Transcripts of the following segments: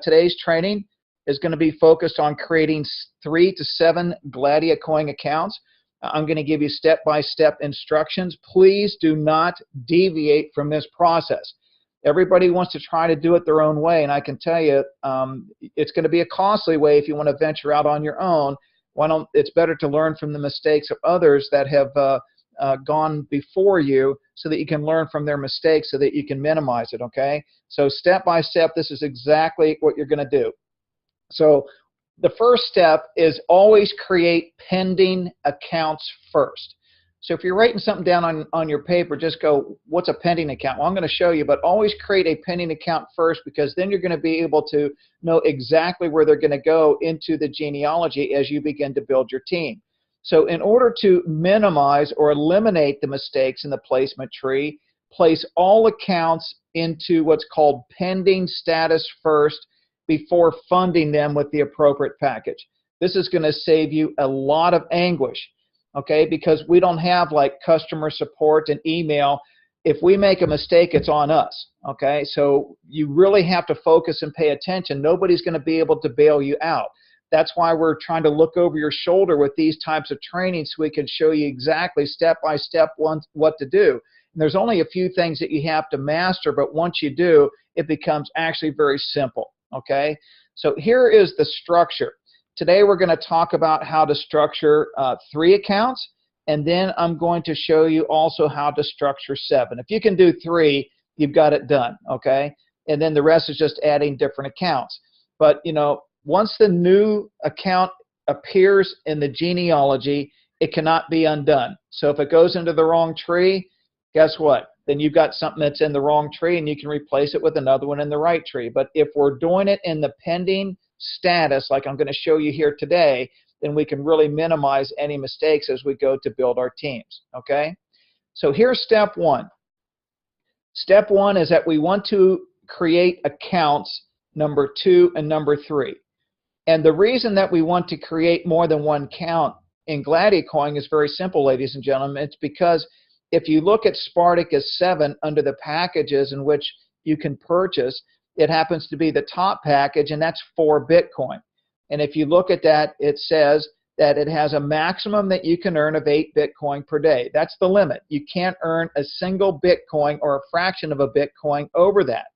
today's training is going to be focused on creating 3 to 7 Gladia Coin accounts. I'm going to give you step-by-step instructions. Please do not deviate from this process. Everybody wants to try to do it their own way, and I can tell you it's going to be a costly way if you want to venture out on your own. It's better to learn from the mistakes of others that have gone before you so that you can learn from their mistakes so that you can minimize it, okay? So step by step, this is exactly what you're going to do. So the first step is always create pending accounts first. So if you're writing something down on your paper, just go, what's a pending account? Well, I'm going to show you, but always create a pending account first, because then you're going to be able to know exactly where they're going to go into the genealogy as you begin to build your team. So in order to minimize or eliminate the mistakes in the placement tree, place all accounts into what's called pending status first before funding them with the appropriate package. This is going to save you a lot of anguish, okay, because we don't have like customer support and email. If we make a mistake, it's on us, okay? So you really have to focus and pay attention. Nobody's going to be able to bail you out. That's why we're trying to look over your shoulder with these types of trainings so we can show you exactly step by step what to do. And there's only a few things that you have to master, but once you do, it becomes actually very simple, okay? So here is the structure. Today we're going to talk about how to structure 3 accounts, and then I'm going to show you also how to structure 7. If you can do 3, you've got it done, okay? And then the rest is just adding different accounts. But, you know, once the new account appears in the genealogy, it cannot be undone. So if it goes into the wrong tree, guess what? Then you've got something that's in the wrong tree, and you can replace it with another one in the right tree. But if we're doing it in the pending status, like I'm going to show you here today, then we can really minimize any mistakes as we go to build our teams, okay? So here's step 1. Step 1 is that we want to create accounts number 2 and number 3. And the reason that we want to create more than one account in Gladiacoin is very simple, ladies and gentlemen. It's because if you look at Spartacus 7 under the packages in which you can purchase, it happens to be the top package, and that's 4 Bitcoin. And if you look at that, it says that it has a maximum that you can earn of 8 Bitcoin per day. That's the limit. You can't earn a single Bitcoin or a fraction of a Bitcoin over that.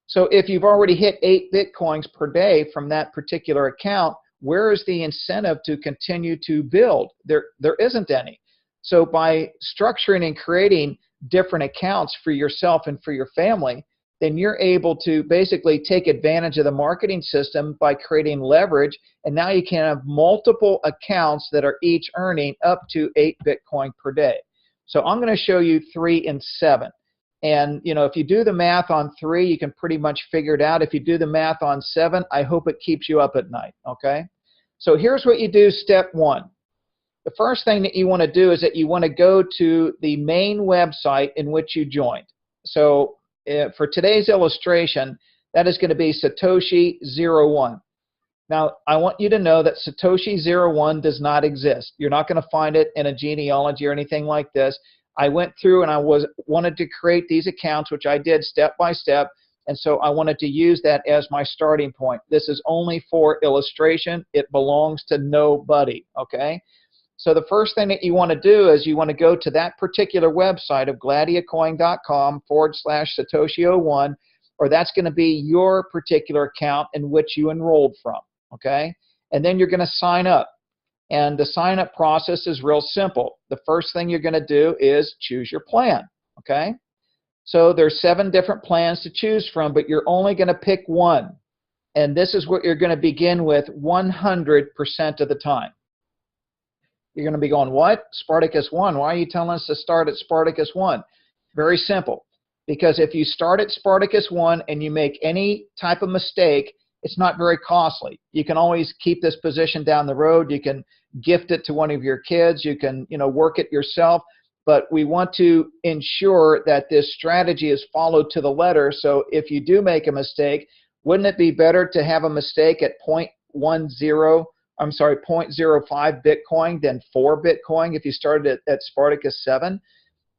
So if you've already hit 8 Bitcoins per day from that particular account, where is the incentive to continue to build? There isn't any. So by structuring and creating different accounts for yourself and for your family, then you're able to basically take advantage of the marketing system by creating leverage, and now you can have multiple accounts that are each earning up to 8 Bitcoin per day. So I'm going to show you 3 and 7. And, you know, if you do the math on 3, you can pretty much figure it out. If you do the math on 7, I hope it keeps you up at night, okay? So here's what you do, step 1. The first thing that you want to do is that you want to go to the main website in which you joined. So for today's illustration, that is going to be Satoshi01. Now, I want you to know that Satoshi01 does not exist. You're not going to find it in a genealogy or anything like this. I went through and I wanted to create these accounts, which I did step by step, and so I wanted to use that as my starting point. This is only for illustration. It belongs to nobody, okay? So the first thing that you want to do is you want to go to that particular website of gladiacoin.com/Satoshi01, or that's going to be your particular account in which you enrolled from, okay? And then you're going to sign up. And the sign-up process is real simple. The first thing you're going to do is choose your plan, okay? So there's 7 different plans to choose from, but you're only going to pick one. And this is what you're going to begin with 100% of the time. You're going to be going, what? Spartacus 1. Why are you telling us to start at Spartacus 1? Very simple. Because if you start at Spartacus 1 and you make any type of mistake, it's not very costly. You can always keep this position down the road. You can gift it to one of your kids. You can, you know, work it yourself. But we want to ensure that this strategy is followed to the letter. So if you do make a mistake, wouldn't it be better to have a mistake at 0.05 Bitcoin than 4 Bitcoin if you started at Spartacus 7?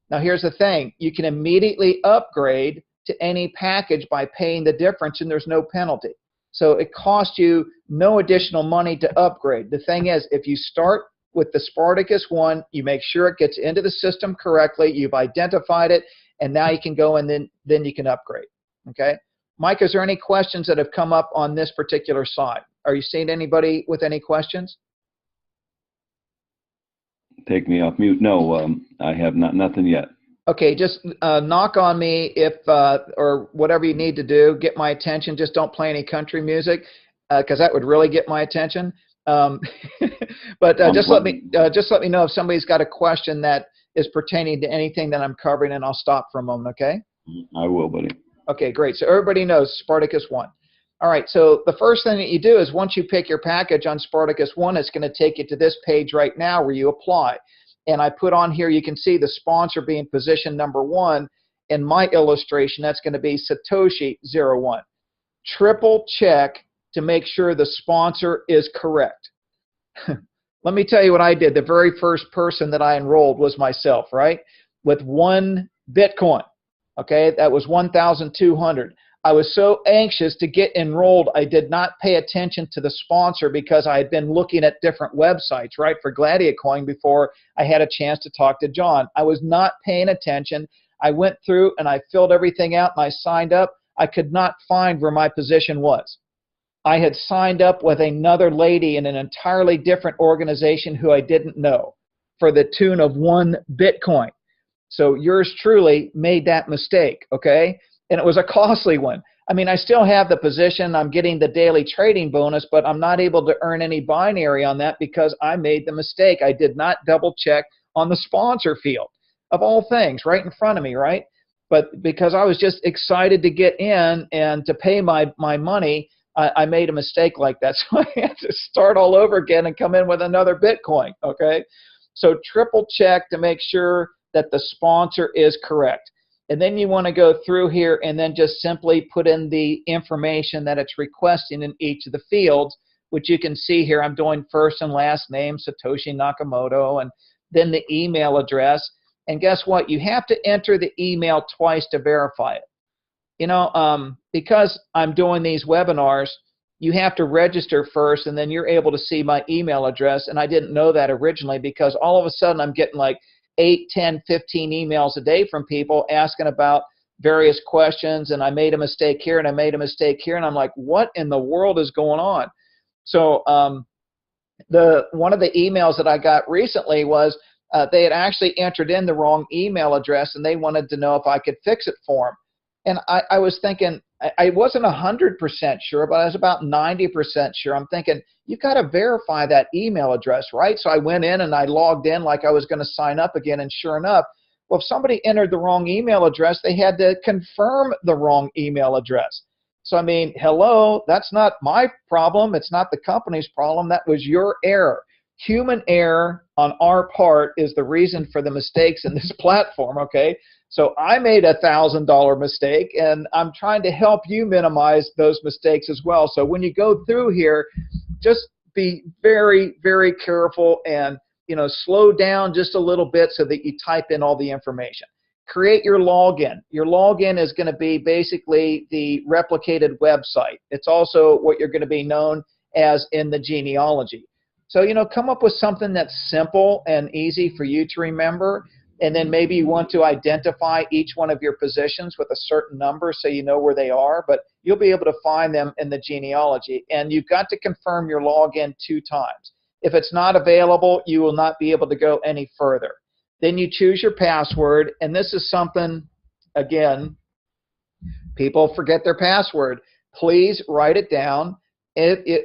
Now here's the thing. You can immediately upgrade to any package by paying the difference, and there's no penalty. So it costs you no additional money to upgrade. The thing is, if you start with the Spartacus one, you make sure it gets into the system correctly, you've identified it, and now you can go and then you can upgrade. Okay? Mike, is there any questions that have come up on this particular side? Are you seeing anybody with any questions? Take me off mute. No, I have nothing yet. Okay, just knock on me if, or whatever you need to do, get my attention. Just don't play any country music, because that would really get my attention. But just let me know if somebody's got a question that is pertaining to anything that I'm covering, and I'll stop for a moment. Okay? I will, buddy. Okay, great. So everybody knows Spartacus 1. All right, so the first thing that you do is once you pick your package on Spartacus 1, it's going to take you to this page right now where you apply. And I put on here, you can see the sponsor being position number 1. In my illustration, that's going to be Satoshi01. Triple check to make sure the sponsor is correct. Let me tell you what I did. The very first person that I enrolled was myself, right? With 1 Bitcoin. Okay, that was 1,200. I was so anxious to get enrolled, I did not pay attention to the sponsor because I had been looking at different websites, right, for Gladiacoin before I had a chance to talk to John. I was not paying attention. I went through and I filled everything out and I signed up. I could not find where my position was. I had signed up with another lady in an entirely different organization who I didn't know for the tune of 1 Bitcoin. So yours truly made that mistake, okay? And it was a costly one. I mean, I still have the position. I'm getting the daily trading bonus, but I'm not able to earn any binary on that because I made the mistake. I did not double check on the sponsor field, of all things, right in front of me, right? But because I was just excited to get in and to pay my money, I made a mistake like that. So I had to start all over again and come in with another Bitcoin, okay? So triple check to make sure that the sponsor is correct. And then you want to go through here and then just simply put in the information that it's requesting in each of the fields, which you can see here. I'm doing first and last name, Satoshi Nakamoto, and then the email address. And guess what? You have to enter the email twice to verify it. You know, because I'm doing these webinars, you have to register first, and then you're able to see my email address. And I didn't know that originally because all of a sudden I'm getting like 8, 10, 15 emails a day from people asking about various questions, and I made a mistake here and I made a mistake here, and I'm like, what in the world is going on? So one of the emails that I got recently was they had actually entered in the wrong email address, and they wanted to know if I could fix it for them. And I was thinking, I wasn't 100% sure, but I was about 90% sure. I'm thinking, you've got to verify that email address, right? So I went in and I logged in like I was going to sign up again, and sure enough, well, if somebody entered the wrong email address, they had to confirm the wrong email address. So, I mean, hello, that's not my problem. It's not the company's problem. That was your error. Human error on our part is the reason for the mistakes in this platform, okay? So I made a $1,000 mistake, and I'm trying to help you minimize those mistakes as well. So when you go through here, just be very, very careful and, you know, slow down just a little bit so that you type in all the information. Create your login. Your login is going to be basically the replicated website. It's also what you're going to be known as in the genealogy. So, you know, come up with something that's simple and easy for you to remember. And then maybe you want to identify each one of your positions with a certain number so you know where they are, but you'll be able to find them in the genealogy. And you've got to confirm your login 2 times. If it's not available, you will not be able to go any further. Then you choose your password, and this is something, again, people forget their password. Please write it down.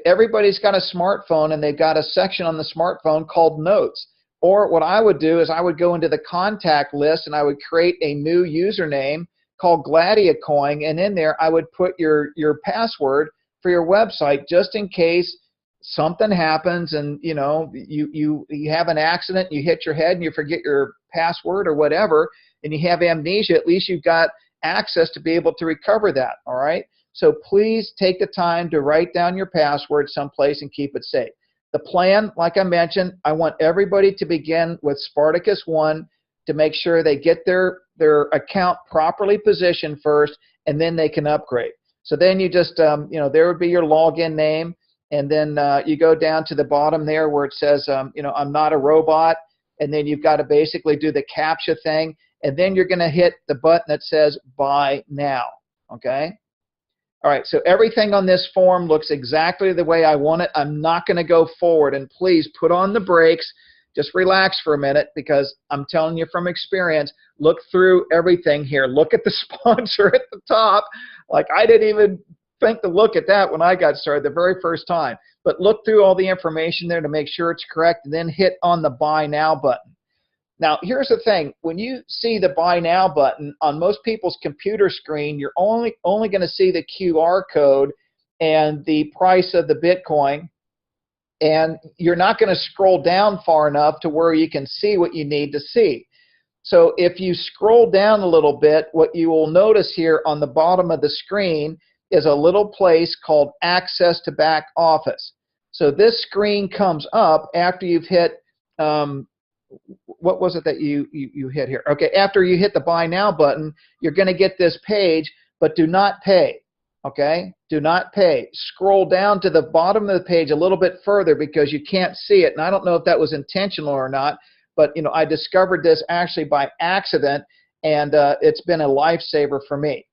Everybody's got a smartphone, and they've got a section on the smartphone called Notes. Or what I would do is I would go into the contact list and I would create a new username called Gladia Coin, and in there I would put your password for your website just in case something happens and you know you have an accident, you hit your head and you forget your password or whatever, and you have amnesia. At least you've got access to be able to recover that. All right. So please take the time to write down your password someplace and keep it safe. The plan, like I mentioned, I want everybody to begin with Spartacus 1 to make sure they get their their account properly positioned first, and then they can upgrade. So then you just, there would be your login name, and then you go down to the bottom there where it says, I'm not a robot, and then you've got to basically do the CAPTCHA thing, and then you're going to hit the button that says Buy Now, okay? All right, so everything on this form looks exactly the way I want it. I'm not going to go forward, and please put on the brakes. Just relax for a minute, because I'm telling you from experience, look through everything here. Look at the sponsor at the top. Like, I didn't even think to look at that when I got started the very first time. But look through all the information there to make sure it's correct, and then hit on the Buy Now button. Now, here's the thing. When you see the Buy Now button on most people's computer screen, you're only going to see the QR code and the price of the Bitcoin, and you're not going to scroll down far enough to where you can see what you need to see. So if you scroll down a little bit, what you will notice here on the bottom of the screen is a little place called Access to Back Office. So this screen comes up after you've hit, what was it that you hit here? Okay, after you hit the Buy Now button, you're going to get this page, but do not pay. Okay, do not pay. Scroll down to the bottom of the page a little bit further, because you can't see it. And I don't know if that was intentional or not, but I discovered this actually by accident, and it's been a lifesaver for me.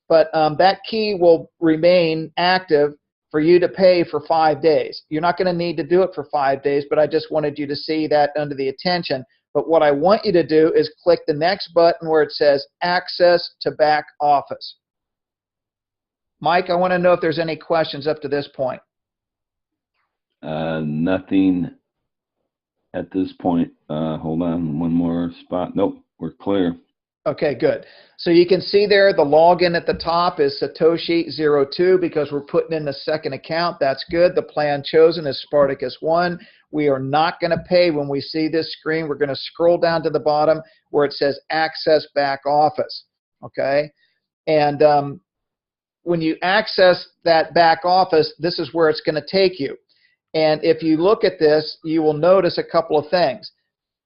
But that key will remain active for you to pay for 5 days. You're not going to need to do it for 5 days, but I just wanted you to see that under the attention. But what I want you to do is click the next button where it says Access to Back Office. Mike, I want to know if there's any questions up to this point. Nothing at this point. Hold on, one more spot. Nope, we're clear. Okay, good. So you can see there the login at the top is Satoshi02 because we're putting in the second account. That's good. The plan chosen is Spartacus1. We are not going to pay when we see this screen. We're going to scroll down to the bottom where it says Access Back Office. Okay, and when you access that back office, this is where it's going to take you. And if you look at this, you will notice a couple of things.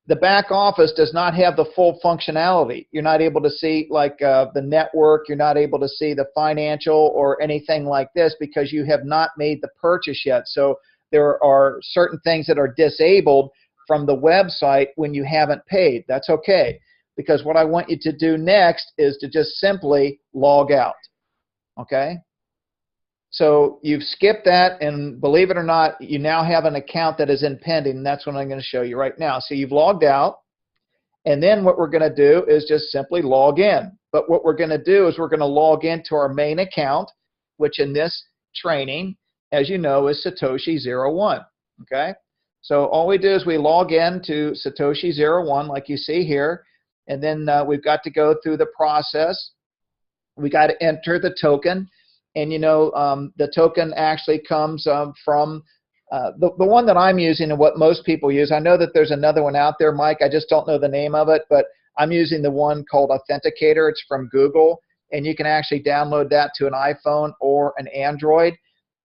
The back office does not have the full functionality. You're not able to see like the network. You're not able to see the financial or anything like this because you have not made the purchase yet. So there are certain things that are disabled from the website when you haven't paid. That's okay, because what I want you to do next is to just simply log out. Okay? So you've skipped that, and believe it or not, you now have an account that is in pending, and that's what I'm going to show you right now. So you've logged out, and then what we're going to do is just simply log in. But what we're going to do is we're going to log into our main account, which in this training, as you know, is Satoshi01. Okay? So all we do is we log in to Satoshi01 like you see here, and then we've got to go through the process. We got to enter the token. And the token actually comes from the one that I'm using and what most people use. I know that there's another one out there, Mike. I just don't know the name of it, but I'm using the one called Authenticator. It's from Google, and you can actually download that to an iPhone or an Android.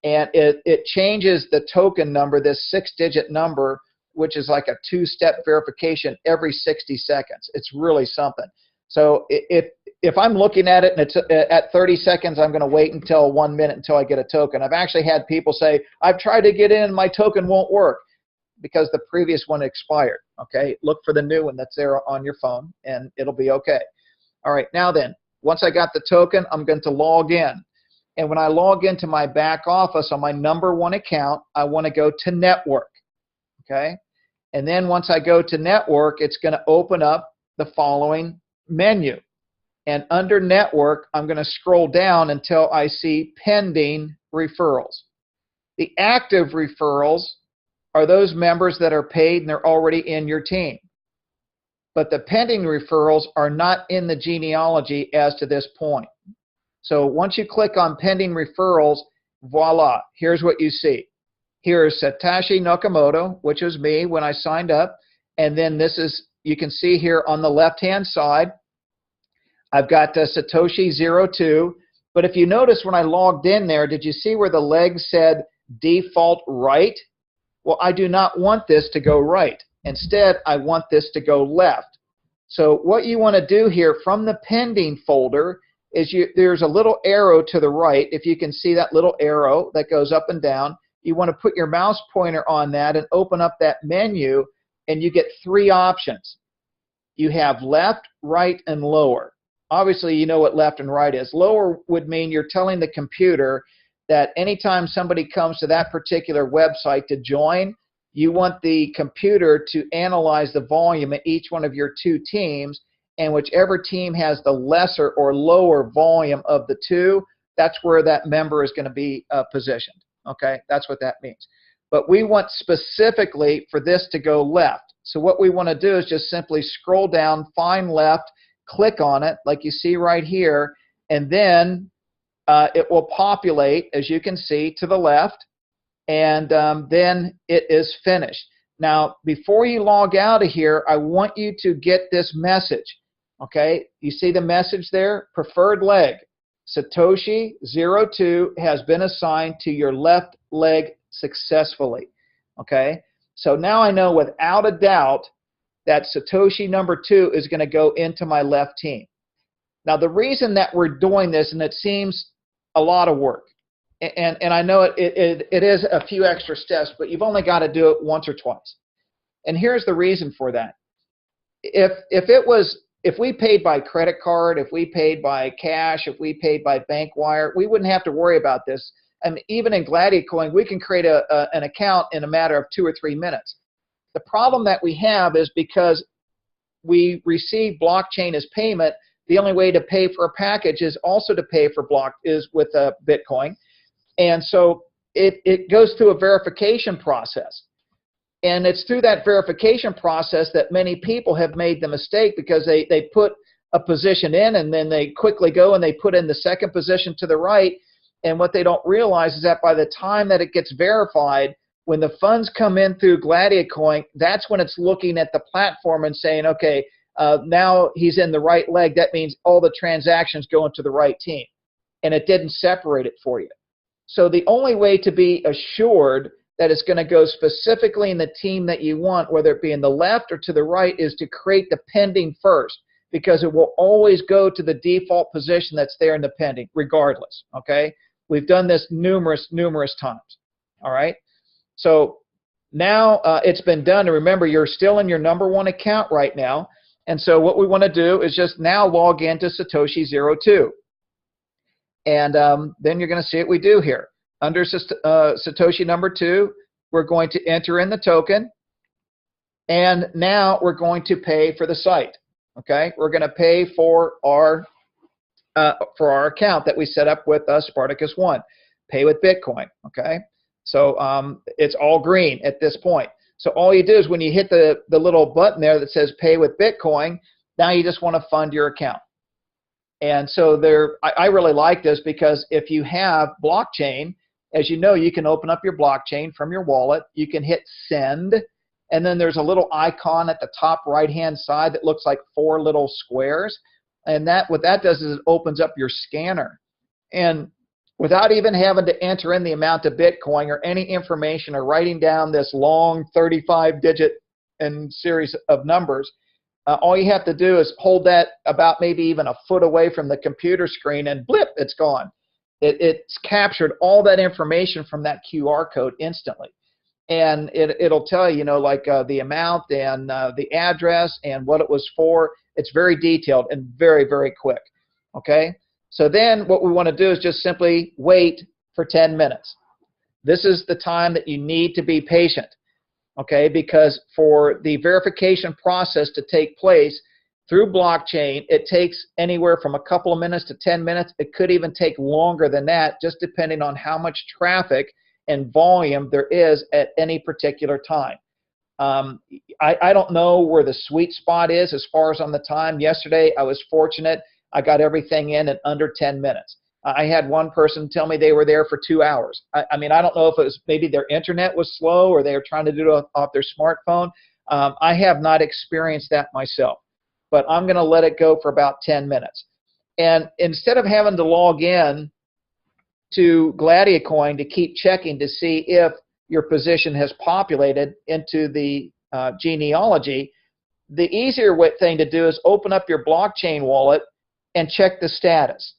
And it changes the token number, this 6-digit number, which is like a 2-step verification every 60 seconds. It's really something. So if I'm looking at it and it's at 30 seconds, I'm going to wait until 1 minute until I get a token. I've actually had people say, I've tried to get in, my token won't work because the previous one expired. Okay, look for the new one that's there on your phone and it'll be okay. All right, now then, once I got the token, I'm going to log in. And when I log into my back office on my #1 account, I want to go to network. Okay, and then once I go to network, it's going to open up the following menu. And under network, I'm going to scroll down until I see pending referrals. The active referrals are those members that are paid and they're already in your team. But the pending referrals are not in the genealogy as to this point. So once you click on pending referrals, voila, here's what you see. Here's Satoshi Nakamoto, which was me when I signed up. And then this is, you can see here on the left-hand side, I've got Satoshi02, but if you notice when I logged in there, did you see where the leg said default right? Well, I do not want this to go right. Instead, I want this to go left. So what you want to do here from the pending folder is there's a little arrow to the right. If you can see that little arrow that goes up and down, you want to put your mouse pointer on that and open up that menu, and you get 3 options. You have left, right, and lower. Obviously, you know what left and right is. Lower would mean you're telling the computer that anytime somebody comes to that particular website to join, you want the computer to analyze the volume of each one of your 2 teams, and whichever team has the lesser or lower volume of the 2, that's where that member is going to be positioned. Okay, that's what that means. But we want specifically for this to go left. So what we want to do is just simply scroll down, find left, click on it like you see right here, and then it will populate, as you can see, to the left, and then it is finished. Now, before you log out of here, I want you to get this message. Okay, you see the message there? Preferred leg, Satoshi02 has been assigned to your left leg successfully. Okay, so now I know without a doubt that Satoshi number 2 is going to go into my left team. Now, the reason that we're doing this, and it seems a lot of work, and I know it is a few extra steps, but you've only got to do it once or twice. And here's the reason for that. If we paid by credit card, if we paid by cash, if we paid by bank wire, we wouldn't have to worry about this. And even in Gladiacoin, we can create an account in a matter of 2 or 3 minutes. The problem that we have is because we receive blockchain as payment, the only way to pay for a package is also to pay for with Bitcoin. And so it goes through a verification process. And it's through that verification process that many people have made the mistake, because they put a position in and then they quickly go and they put in the second position to the right. And what they don't realize is that by the time that it gets verified, when the funds come in through Gladiacoin, that's when it's looking at the platform and saying, okay, now he's in the right leg. That means all the transactions go into the right team. And it didn't separate it for you. So the only way to be assured that it's going to go specifically in the team that you want, whether it be in the left or to the right, is to create the pending first, because it will always go to the default position that's there in the pending, regardless. Okay? We've done this numerous times. All right? So now it's been done. And remember, you're still in your number 1 account right now. And so what we want to do is just now log into Satoshi02. And then you're going to see what we do here. Under Satoshi number 2, we're going to enter in the token. And now we're going to pay for the site. Okay? We're going to pay for our account that we set up with Spartacus 1. Pay with Bitcoin. Okay? So it's all green at this point. So all you do is when you hit the little button there that says pay with Bitcoin, now you just want to fund your account. And so I really like this, because if you have blockchain, as you know, you can open up your blockchain from your wallet. You can hit send, and then there's a little icon at the top right-hand side that looks like 4 little squares. And what that does is it opens up your scanner. And without even having to enter in the amount of Bitcoin or any information or writing down this long 35-digit and series of numbers, all you have to do is hold that about maybe even a foot away from the computer screen, and blip, it's gone. It's captured all that information from that QR code instantly. And it'll tell you, like the amount and the address and what it was for. It's very detailed and very, very quick. Okay? So then what we want to do is just simply wait for 10 minutes. This is the time that you need to be patient. Okay, because for the verification process to take place through blockchain, it takes anywhere from a couple of minutes to 10 minutes. It could even take longer than that, just depending on how much traffic and volume there is at any particular time. I don't know where the sweet spot is as far as on the time. Yesterday, I was fortunate. I got everything in under 10 minutes. I had one person tell me they were there for 2 hours. I mean, I don't know if it was maybe their internet was slow or they were trying to do it off their smartphone. I have not experienced that myself, but I'm going to let it go for about 10 minutes. And instead of having to log in to Gladiacoin to keep checking to see if your position has populated into the genealogy, the easier thing to do is open up your blockchain wallet and check the status.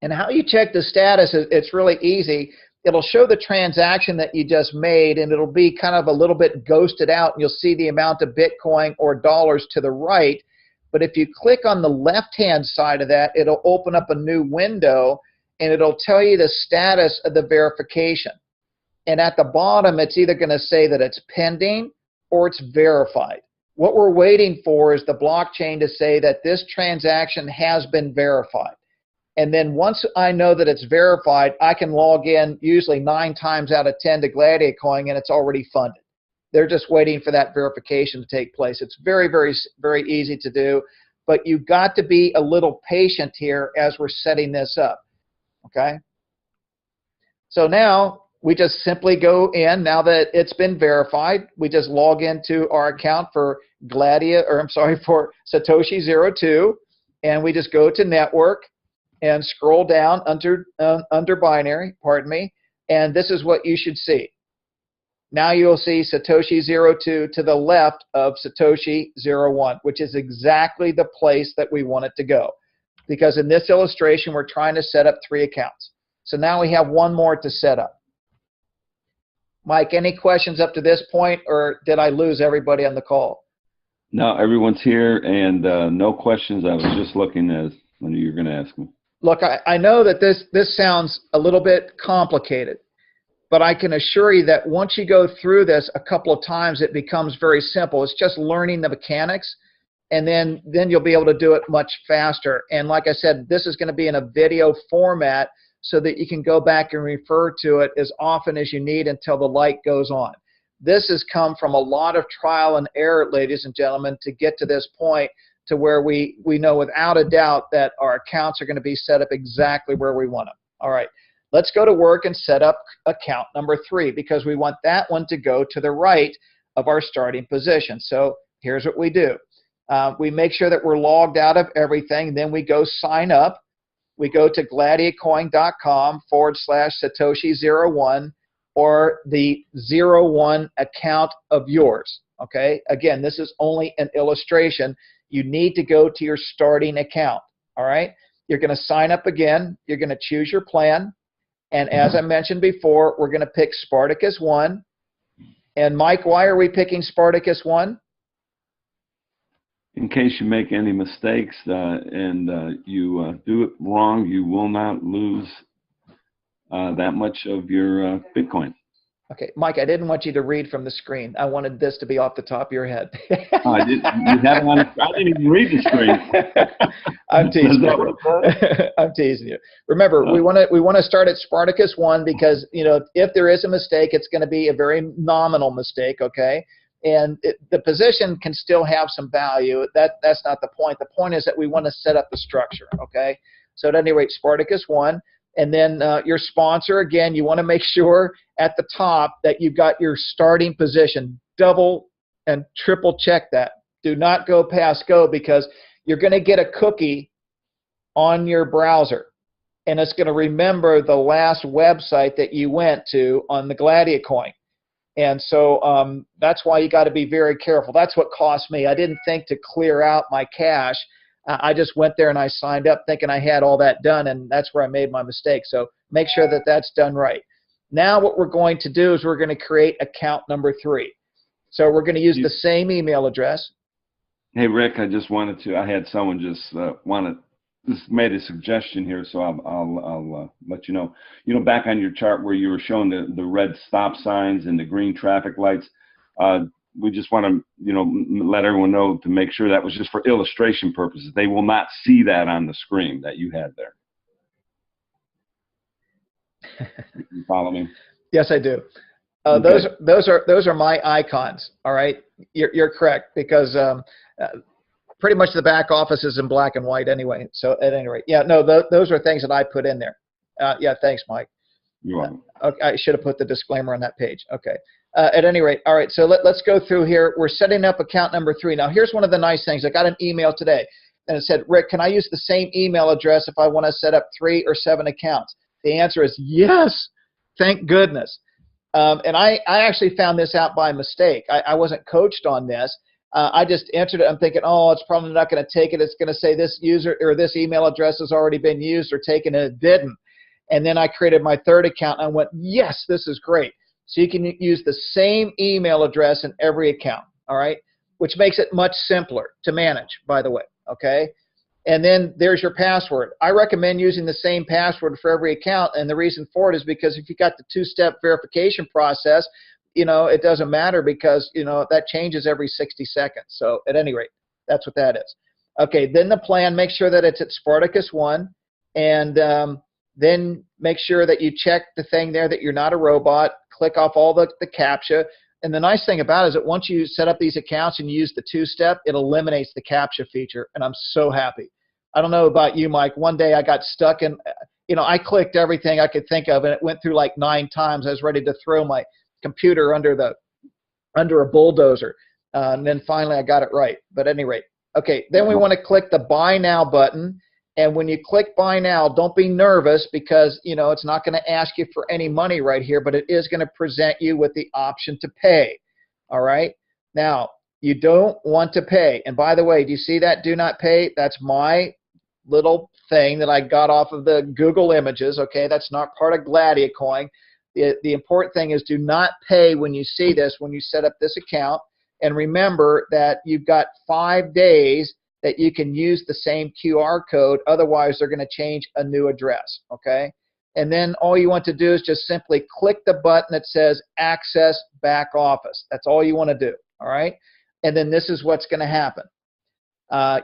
And how you check the status is it's really easy. It'll show the transaction that you just made, and it'll be kind of a little bit ghosted out, and you'll see the amount of Bitcoin or dollars to the right. But if you click on the left-hand side of that, it'll open up a new window, and it'll tell you the status of the verification. And at the bottom, it's either going to say that it's pending or it's verified. What we're waiting for is the blockchain to say that this transaction has been verified. And then once I know that it's verified, I can log in usually 9 times out of 10 to Gladiacoin, and it's already funded. They're just waiting for that verification to take place. It's very, very, very easy to do, but you've got to be a little patient here as we're setting this up, okay? So now we just simply go in. Now that it's been verified, we just log into our account for for Satoshi02, and we just go to network and scroll down under binary, pardon me, and this is what you should see. Now you'll see Satoshi02 to the left of Satoshi01, which is exactly the place that we want it to go. Because in this illustration, we're trying to set up 3 accounts. So now we have 1 more to set up. Mike, any questions up to this point, or did I lose everybody on the call? No, everyone's here, and no questions. I was just looking as when you're going to ask me. Look, I know that this sounds a little bit complicated, but I can assure you that once you go through this a couple of times, it becomes very simple. It's just learning the mechanics, and then you'll be able to do it much faster. And like I said, this is going to be in a video format so that you can go back and refer to it as often as you need until the light goes on. This has come from a lot of trial and error, ladies and gentlemen, to get to this point to where we know without a doubt that our accounts are going to be set up exactly where we want them. All right, let's go to work and set up account number 3, because we want that one to go to the right of our starting position. So here's what we do. We make sure that we're logged out of everything. Then we go sign up. We go to gladiacoin.com/Satoshi01 or the 01 account of yours. Okay, again, this is only an illustration. You need to go to your starting account. All right, you're going to sign up again. You're going to choose your plan. And as I mentioned before, we're going to pick Spartacus 1. And Mike, why are we picking Spartacus 1? In case you make any mistakes and you do it wrong, you will not lose that much of your Bitcoin. Okay, Mike, I didn't want you to read from the screen. I wanted this to be off the top of your head. I didn't even read the screen. I'm teasing you. I'm teasing you. Remember, we want to start at Spartacus 1 because, you know, if there is a mistake, it's going to be a very nominal mistake, okay? And the position can still have some value. That's not the point. The point is that we want to set up the structure, okay? So at any rate, Spartacus 1. And then your sponsor, again, you want to make sure at the top that you've got your starting position. Double and triple check that. Do not go past go, because you're going to get a cookie on your browser. And it's going to remember the last website that you went to on the Gladia Coin. And so that's why you got to be very careful. That's what cost me. I didn't think to clear out my cache. I just went there and I signed up thinking I had all that done, and that's where I made my mistake. So make sure that that's done right. Now what we're going to do is we're going to create account number 3. So we're going to use the same email address. Hey, Rick, I just wanted to, I had someone just made a suggestion here, so I'll let you know. You know, back on your chart where you were showing the red stop signs and the green traffic lights, we just want to, you know, let everyone know to make sure that was just for illustration purposes. They will not see that on the screen that you had there. You follow me? Yes, I do. Okay. Those are my icons. All right, you're correct, because pretty much the back office is in black and white anyway. So at any rate, yeah, no, those are things that I put in there. Yeah, thanks, Mike. You're welcome. Okay, I should have put the disclaimer on that page. Okay. At any rate, all right, so let's go through here. We're setting up account number 3. Now, here's one of the nice things. I got an email today, and it said, Rick, can I use the same email address if I want to set up 3 or 7 accounts? The answer is yes. Thank goodness. And I actually found this out by mistake. I wasn't coached on this. I just entered it. I'm thinking, oh, it's probably not going to take it. It's going to say this user or this email address has already been used or taken, and it didn't. And then I created my third account, and I went, yes, this is great. So you can use the same email address in every account, all right, which makes it much simpler to manage, by the way, okay? And then there's your password. I recommend using the same password for every account, and the reason for it is because if you got the two-step verification process, you know, it doesn't matter because, you know, that changes every 60 seconds. So at any rate, that's what that is. Okay, then the plan, make sure that it's at Spartacus 1, and then make sure that you check the thing there that you're not a robot, click off all the CAPTCHA. And the nice thing about it is that once you set up these accounts and you use the two-step, it eliminates the CAPTCHA feature, and I'm so happy. I don't know about you, Mike. One day I got stuck in, you know, I clicked everything I could think of, and it went through like 9 times. I was ready to throw my computer under a bulldozer, and then finally I got it right. But at any rate, okay, then we want to click the Buy Now button. And when you click Buy Now, don't be nervous because, you know, it's not going to ask you for any money right here, but it is going to present you with the option to pay. All right. Now, you don't want to pay. And by the way, do you see that Do Not Pay? That's my little thing that I got off of the Google images. Okay, that's not part of Gladiacoin. The important thing is do not pay when you see this, when you set up this account. And remember that you've got 5 days that you can use the same QR code. Otherwise, they're going to change a new address, okay? And then all you want to do is just simply click the button that says Access Back Office. That's all you want to do, all right? And then this is what's going to happen.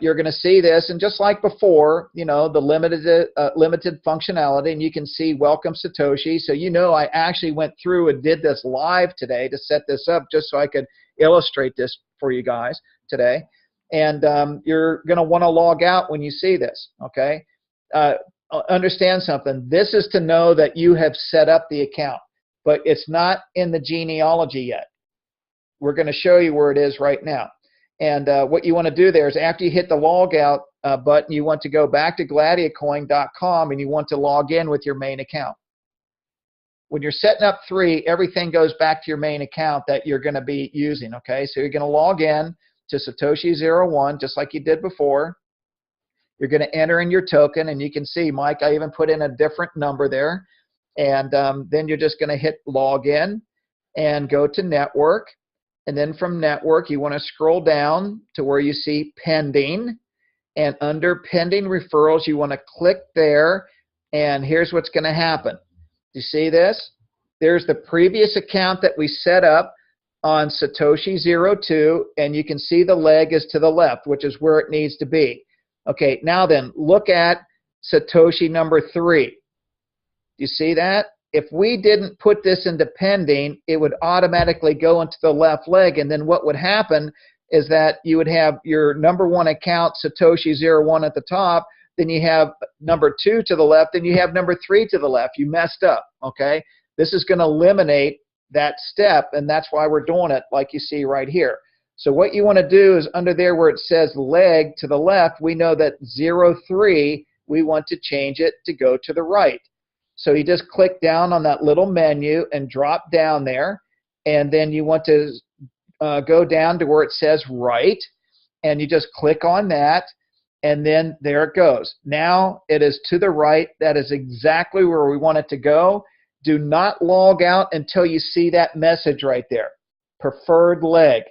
You're going to see this, and just like before, you know, the limited functionality, and you can see Welcome Satoshi. So you know I actually went through and did this live today to set this up just so I could illustrate this for you guys today. And you're going to want to log out when you see this, okay? Understand something. This is to know that you have set up the account, but it's not in the genealogy yet. We're going to show you where it is right now. And what you want to do there is after you hit the log out button, you want to go back to gladiacoin.com and you want to log in with your main account. When you're setting up 3, everything goes back to your main account that you're going to be using, okay? So you're going to log in to Satoshi01 just like you did before. You're going to enter in your token, and you can see, Mike, I even put in a different number there. And then you're just going to hit login and go to network. And then from network, you want to scroll down to where you see pending. And under pending referrals, you want to click there. And here's what's going to happen. You see this? There's the previous account that we set up on Satoshi02, and you can see the leg is to the left, which is where it needs to be. Okay, now then, look at Satoshi number 3. You see that? If we didn't put this into pending, it would automatically go into the left leg, and then what would happen is that you would have your number 1 account, Satoshi01 at the top, then you have number 2 to the left, then you have number 3 to the left. You messed up, okay? This is going to eliminate that step, and that's why we're doing it like you see right here. So what you want to do is under there where it says leg to the left, we know that 03, we want to change it to go to the right. So you just click down on that little menu and drop down there, and then you want to go down to where it says right, and you just click on that, and then there it goes. Now it is to the right. That is exactly where we want it to go. Do not log out until you see that message right there, preferred leg.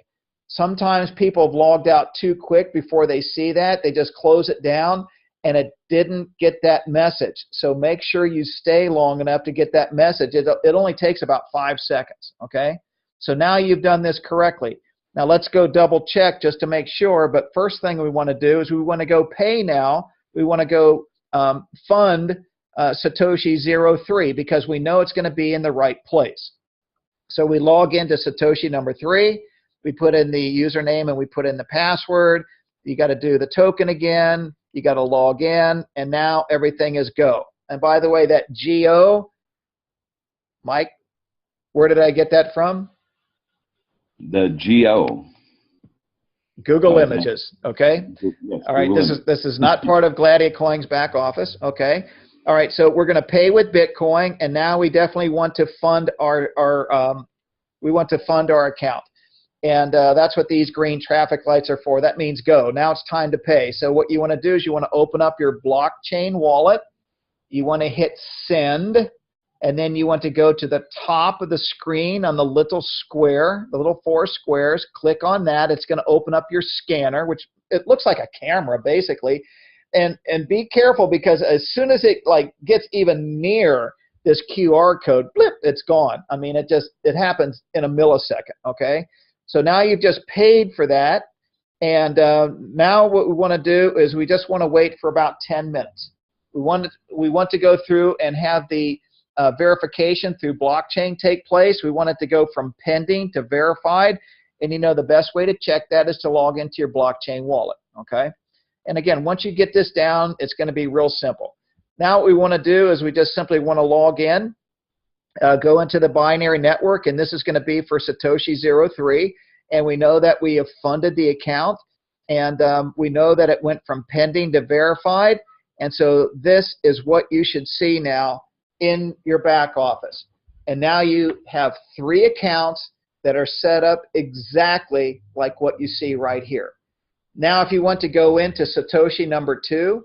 Sometimes people have logged out too quick before they see that. They just close it down, and it didn't get that message. So make sure you stay long enough to get that message. It only takes about 5 seconds, okay? So now you've done this correctly. Now let's go double check just to make sure, but first thing we want to do is we want to go pay now. We want to go fund Satoshi03 because we know it's going to be in the right place. So we log into Satoshi number 3. We put in the username and we put in the password. You got to do the token again. You got to log in, and now everything is go. And by the way, that GO, Mike, where did I get that from? The GO. Google Images, okay? Yes, all right, this is not part of Gladiacoin's back office, okay? All right, so we're going to pay with Bitcoin, and now we definitely want to fund our account. And that's what these green traffic lights are for. That means go. Now it's time to pay. So what you want to do is you want to open up your blockchain wallet. You want to hit send. And then you want to go to the top of the screen on the little square, the little 4 squares. Click on that. It's going to open up your scanner, which it looks like a camera basically. And be careful, because as soon as it like gets even near this QR code, blip, it's gone. I mean, it happens in a millisecond. Okay. So now you've just paid for that. And now what we want to do is we just want to wait for about 10 minutes. We want to go through and have the verification through blockchain take place. We want it to go from pending to verified. And you know the best way to check that is to log into your blockchain wallet. Okay. And again, once you get this down, it's going to be real simple. Now what we want to do is we just simply want to log in. Go into the binary network, and this is going to be for Satoshi 03, and we know that we have funded the account, and we know that it went from pending to verified, and so this is what you should see now in your back office. And now you have 3 accounts that are set up exactly like what you see right here. Now if you want to go into Satoshi number 2,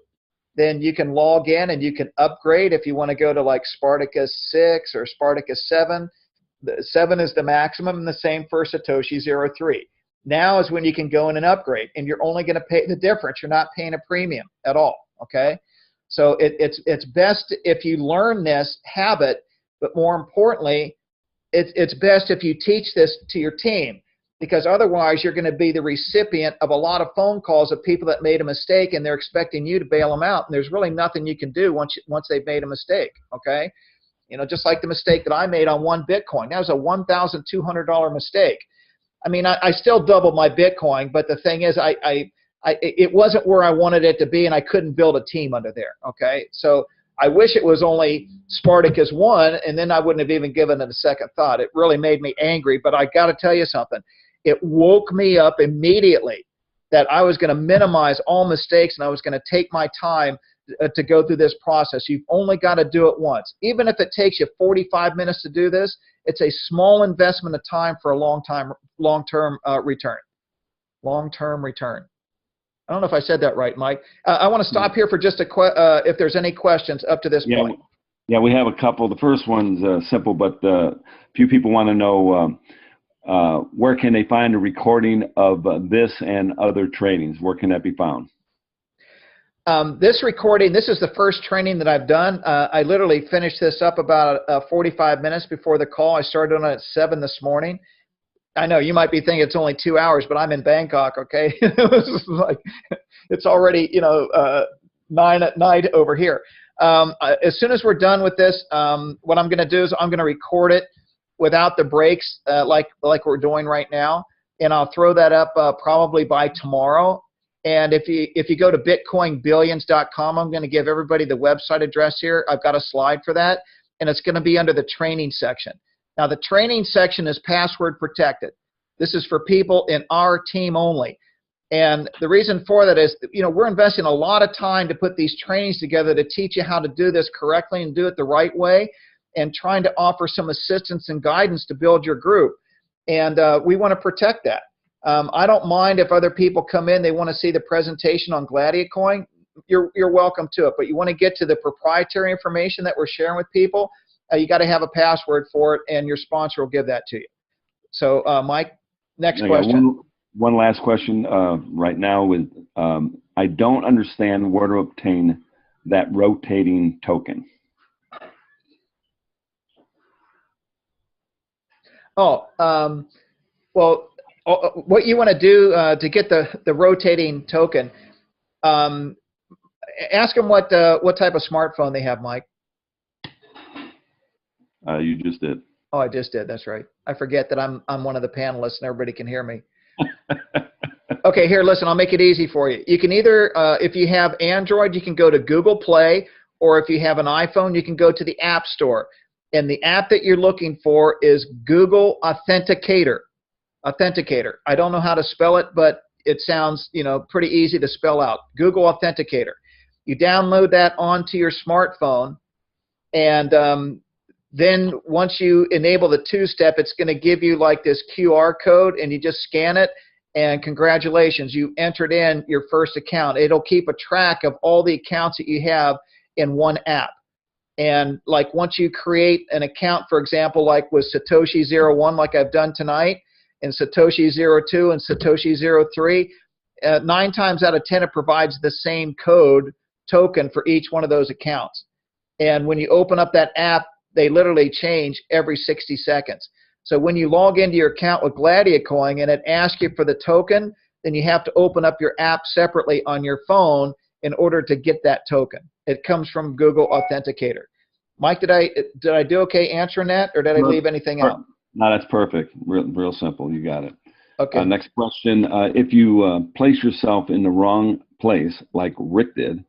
then you can log in and you can upgrade if you want to go to like Spartacus 6 or Spartacus 7. The 7 is the maximum, and the same for Satoshi 03. Now is when you can go in and upgrade, and you're only going to pay the difference. You're not paying a premium at all, okay? So it's best if you learn this habit, but more importantly, it's best if you teach this to your team, because otherwise you're going to be the recipient of a lot of phone calls of people that made a mistake, and they're expecting you to bail them out, and there's really nothing you can do once they've made a mistake, okay? You know, just like the mistake that I made on 1 Bitcoin. That was a $1,200 mistake. I mean, I still doubled my Bitcoin, but the thing is it wasn't where I wanted it to be, and I couldn't build a team under there, okay? So I wish it was only Spartacus 1, and then I wouldn't have even given it a second thought. It really made me angry, but I got to tell you something. It woke me up immediately that I was going to minimize all mistakes, and I was going to take my time to go through this process. You've only got to do it once. Even if it takes you 45 minutes to do this, it's a small investment of time for a long-term return. Long-term return. I don't know if I said that right, Mike. I want to stop here for just if there's any questions up to this point. Yeah, we have a couple. The first one's simple, but a few people want to know where can they find a recording of this and other trainings? Where can that be found? This recording, this is the first training that I've done. I literally finished this up about 45 minutes before the call. I started on it at 7 this morning. I know you might be thinking it's only 2 hours, but I'm in Bangkok, okay? It's already, 9 at night over here. As soon as we're done with this, what I'm going to do is I'm going to record it without the breaks, like we're doing right now, and I'll throw that up probably by tomorrow. And if you go to bitcoinbillions.com, I'm going to give everybody the website address here. I've got a slide for that, and it's going to be under the training section. Now, the training section is password protected. This is for people in our team only. And the reason for that is, we're investing a lot of time to put these trainings together to teach you how to do this correctly and do it the right way, and trying to offer some assistance and guidance to build your group. And we want to protect that. I don't mind if other people come in, they want to see the presentation on Gladiacoin. You're welcome to it, but you want to get to the proprietary information that we're sharing with people, you got to have a password for it, and your sponsor will give that to you. So, Mike, next question. One last question right now is, I don't understand where to obtain that rotating token. Well, what you want to do to get the rotating token, ask them what type of smartphone they have, Mike. You just did. Oh, I just did. That's right. I forget that I'm one of the panelists and everybody can hear me. Okay, here, listen, I'll make it easy for you. You can either, if you have Android, you can go to Google Play, or if you have an iPhone, you can go to the App Store. And the app that you're looking for is Google Authenticator. Authenticator. I don't know how to spell it, but it sounds, pretty easy to spell out. Google Authenticator. You download that onto your smartphone, and Then once you enable the two-step, it's going to give you like this QR code, and you just scan it, and congratulations, you entered in your first account. It'll keep a track of all the accounts that you have in one app. And like once you create an account, for example, like with Satoshi01, like I've done tonight, and Satoshi02 and Satoshi03, 9 times out of 10 it provides the same code token for each one of those accounts. And when you open up that app, they literally change every 60 seconds. So when you log into your account with Gladiacoin and it asks you for the token, then you have to open up your app separately on your phone in order to get that token. It comes from Google Authenticator. Mike, did I do okay answering that, or did I leave anything out? No, that's perfect. Real simple. You got it. Okay. Next question. If you place yourself in the wrong place, like Rick did,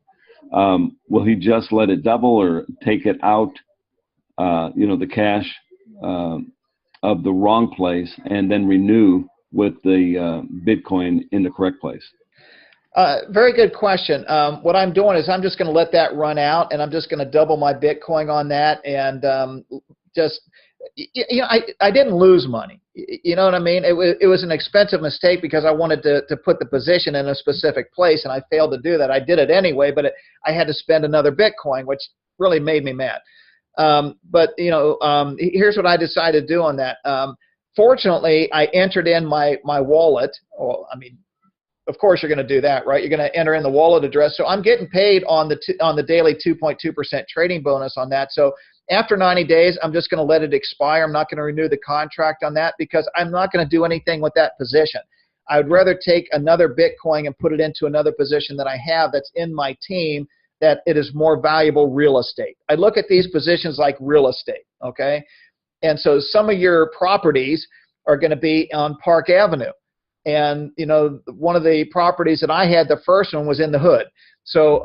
will he just let it double or take it out, the cash of the wrong place and then renew with the Bitcoin in the correct place? Very good question. What I'm doing is I'm just going to let that run out, and I'm just going to double my Bitcoin on that, and I didn't lose money. You know what I mean? It was an expensive mistake because I wanted to put the position in a specific place, and I failed to do that. I did it anyway, but I had to spend another Bitcoin, which really made me mad. Here's what I decided to do on that. Fortunately, I entered in my wallet. Well, I mean, of course you're going to do that, right? You're going to enter in the wallet address. So I'm getting paid on the daily 2.2% trading bonus on that. So after 90 days, I'm just going to let it expire. I'm not going to renew the contract on that because I'm not going to do anything with that position. I would rather take another Bitcoin and put it into another position that I have that's in my team, that it is more valuable real estate. I look at these positions like real estate, okay? And so some of your properties are going to be on Park Avenue. And, one of the properties that I had, the first one, was in the hood. So,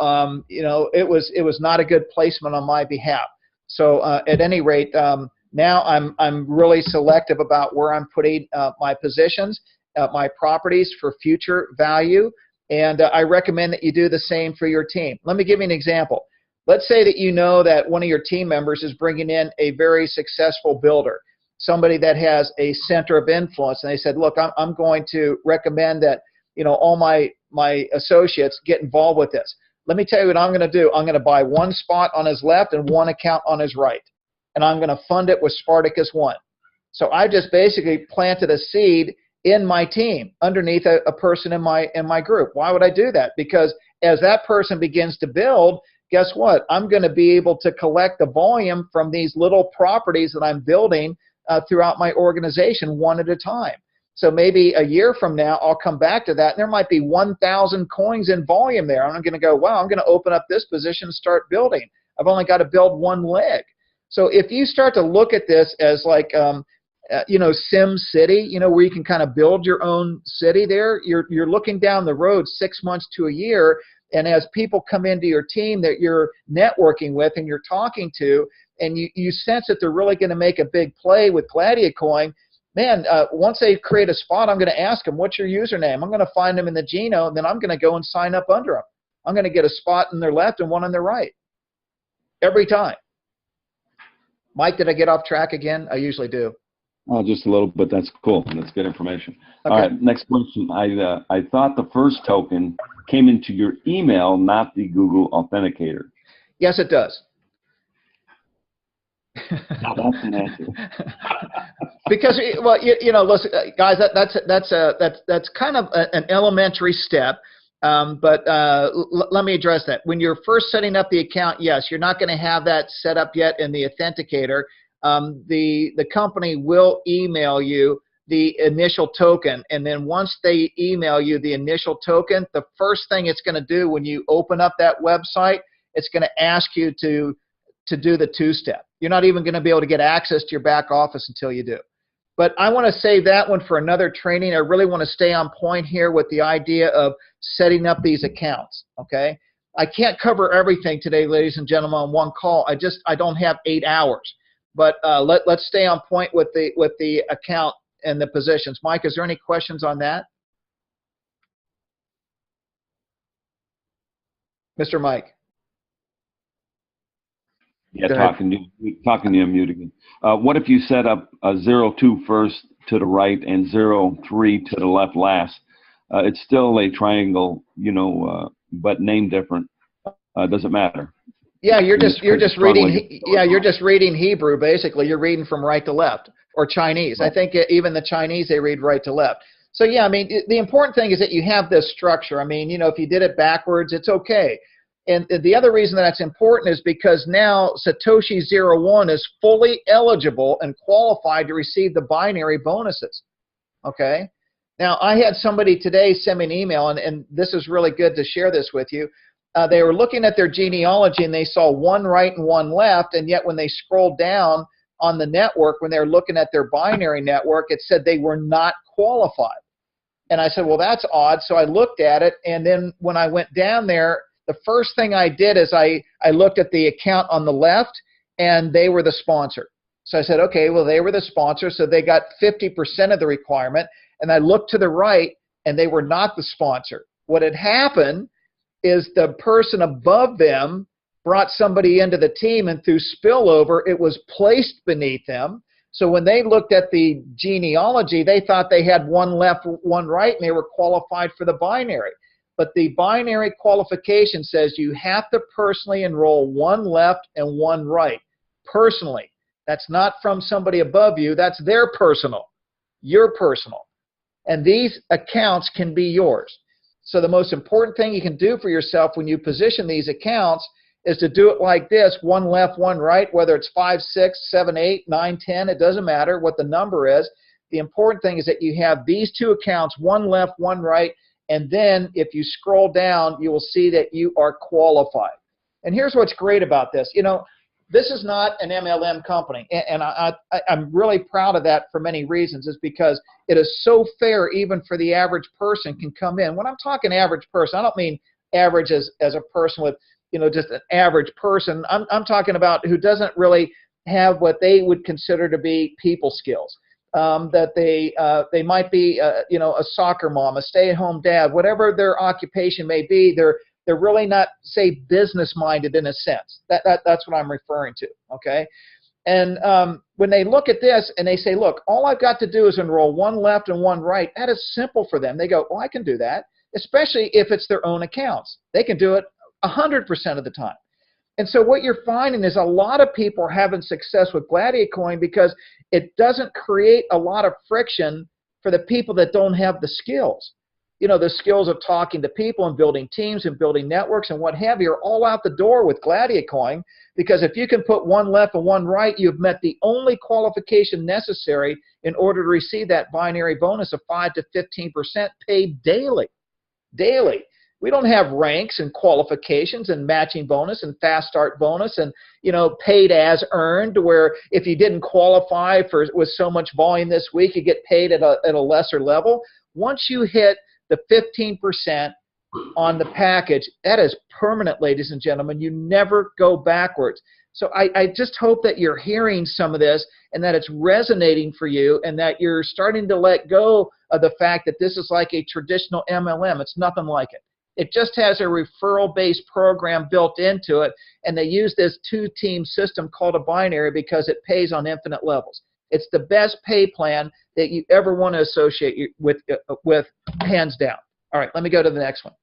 it was not a good placement on my behalf. So at any rate, now I'm really selective about where I'm putting my positions, my properties for future value. And I recommend that you do the same for your team. Let me give you an example. Let's say that you know that one of your team members is bringing in a very successful builder, somebody that has a center of influence, and they said, look, I'm going to recommend that all my associates get involved with this. Let me tell you what I'm going to do. I'm going to buy one spot on his left and one account on his right, and I'm going to fund it with Spartacus 1. So I just basically planted a seed in my team underneath a person in my group. Why would I do that? Because as that person begins to build, guess what? I'm going to be able to collect the volume from these little properties that I'm building throughout my organization one at a time. So maybe a year from now, I'll come back to that, and there might be 1,000 coins in volume there. I'm going to go, wow, I'm going to open up this position and start building. I've only got to build one leg. So if you start to look at this as like, Sim City, where you can kind of build your own city there, you're looking down the road 6 months to a year, and as people come into your team that you're networking with and you're talking to, and you sense that they're really going to make a big play with Gladiacoin, man, once they create a spot, I'm going to ask them, what's your username? I'm going to find them in the Geno, and then I'm going to go and sign up under them. I'm going to get a spot on their left and one on their right. Every time. Mike, did I get off track again? I usually do. Oh, just a little bit. That's cool. That's good information. Okay. All right, next question. I thought the first token came into your email, not the Google Authenticator. Yes, it does. Now that's an answer. Because, well, listen, guys, that's kind of an elementary step. But let me address that. When you're first setting up the account, yes, you're not going to have that set up yet in the Authenticator. The company will email you the initial token, and then once they email you the initial token, the first thing it's going to do when you open up that website, it's going to ask you to do the two-step. You're not even going to be able to get access to your back office until you do. But I want to save that one for another training. I really want to stay on point here with the idea of setting up these accounts, okay? I can't cover everything today, ladies and gentlemen, on one call. I don't have 8 hours. But let's stay on point with the account and the positions. Mike, is there any questions on that? Mr. Mike. Yeah, Go ahead. talking to you, mute again. What if you set up a 02 first to the right and 03 to the left last? It's still a triangle, but name different. Doesn't matter. Yeah, you're just reading. Yeah, you're just just reading Hebrew basically. You're reading from right to left, or Chinese. I think even the Chinese, they read right to left. So yeah, I mean, the important thing is that you have this structure. I mean, if you did it backwards, it's okay. And the other reason that's important is because now Satoshi 01 is fully eligible and qualified to receive the binary bonuses. Okay. Now, I had somebody today send me an email, and this is really good to share this with you. They were looking at their genealogy, and they saw one right and one left, and yet when they scrolled down on the network, when they were looking at their binary network, it said they were not qualified. And I said, well, that's odd. So I looked at it, and then when I went down there, the first thing I did is I looked at the account on the left, and they were the sponsor. So I said, okay, well, they were the sponsor, so they got 50% of the requirement. And I looked to the right, and they were not the sponsor. What had happened is the person above them brought somebody into the team, and through spillover, it was placed beneath them. So when they looked at the genealogy, they thought they had one left, one right, and they were qualified for the binary. But the binary qualification says you have to personally enroll one left and one right. Personally. That's not from somebody above you. That's their personal. Your personal. And these accounts can be yours. So the most important thing you can do for yourself when you position these accounts is to do it like this: one left, one right, whether it's 5, 6, 7, 8, 9, 10, it doesn't matter what the number is. The important thing is that you have these two accounts, one left, one right, and then if you scroll down, you will see that you are qualified. And here's what's great about this. This is not an MLM company, and I'm really proud of that for many reasons. Is because it is so fair even for the average person can come in. When I'm talking average person, I don't mean average as a person with, just an average person. I'm talking about who doesn't really have what they would consider to be people skills. That they might be, a soccer mom, a stay-at-home dad, whatever their occupation may be. They're really not, say, business-minded in a sense. That's what I'm referring to, okay? And when they look at this and they say, look, all I've got to do is enroll one left and one right, that is simple for them. They go, well, I can do that, especially if it's their own accounts. They can do it 100% of the time. And so what you're finding is a lot of people are having success with Gladiacoin because it doesn't create a lot of friction for the people that don't have the skills. The skills of talking to people and building teams and building networks and what have you are all out the door with Gladiacoin, because if you can put one left and one right, you've met the only qualification necessary in order to receive that binary bonus of 5 to 15% paid daily. Daily. We don't have ranks and qualifications and matching bonus and fast start bonus and, paid as earned, where if you didn't qualify with so much volume this week, you get paid at a lesser level. Once you hit the 15% on the package, that is permanent, ladies and gentlemen. You never go backwards. So I just hope that you're hearing some of this and that it's resonating for you and that you're starting to let go of the fact that this is like a traditional MLM. It's nothing like it. It just has a referral-based program built into it, and they use this two-team system called a binary because it pays on infinite levels. It's the best pay plan that you ever want to associate with hands down. All right, let me go to the next one.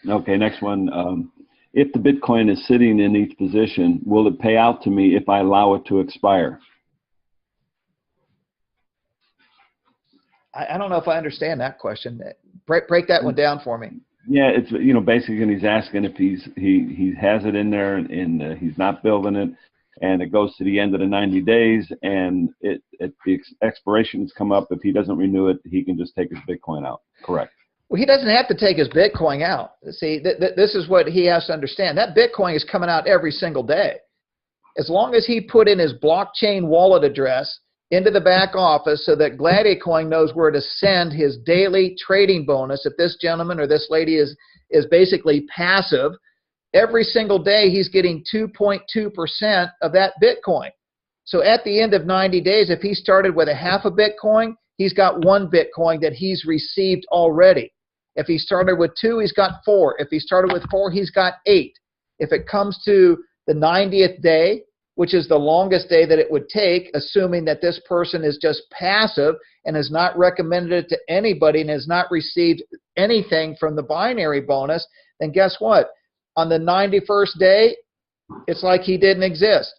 Okay, next one. If the Bitcoin is sitting in each position, will it pay out to me if I allow it to expire? I don't know if I understand that question. Break that one down for me. Yeah, it's basically he's asking if he has it in there and he's not building it, and it goes to the end of the 90 days, and the expirations come up. If he doesn't renew it, he can just take his Bitcoin out. Correct. Well, he doesn't have to take his Bitcoin out. See, this is what he has to understand. That Bitcoin is coming out every single day. As long as he put in his blockchain wallet address into the back office so that Gladiacoin knows where to send his daily trading bonus, if this gentleman or this lady is basically passive, every single day he's getting 2.2% of that Bitcoin. So at the end of 90 days, if he started with a half a Bitcoin, he's got 1 Bitcoin that he's received already. If he started with 2, he's got 4. If he started with 4, he's got 8. If it comes to the 90th day, which is the longest day that it would take, assuming that this person is just passive and has not recommended it to anybody and has not received anything from the binary bonus, then guess what? On the 91st day, it's like he didn't exist.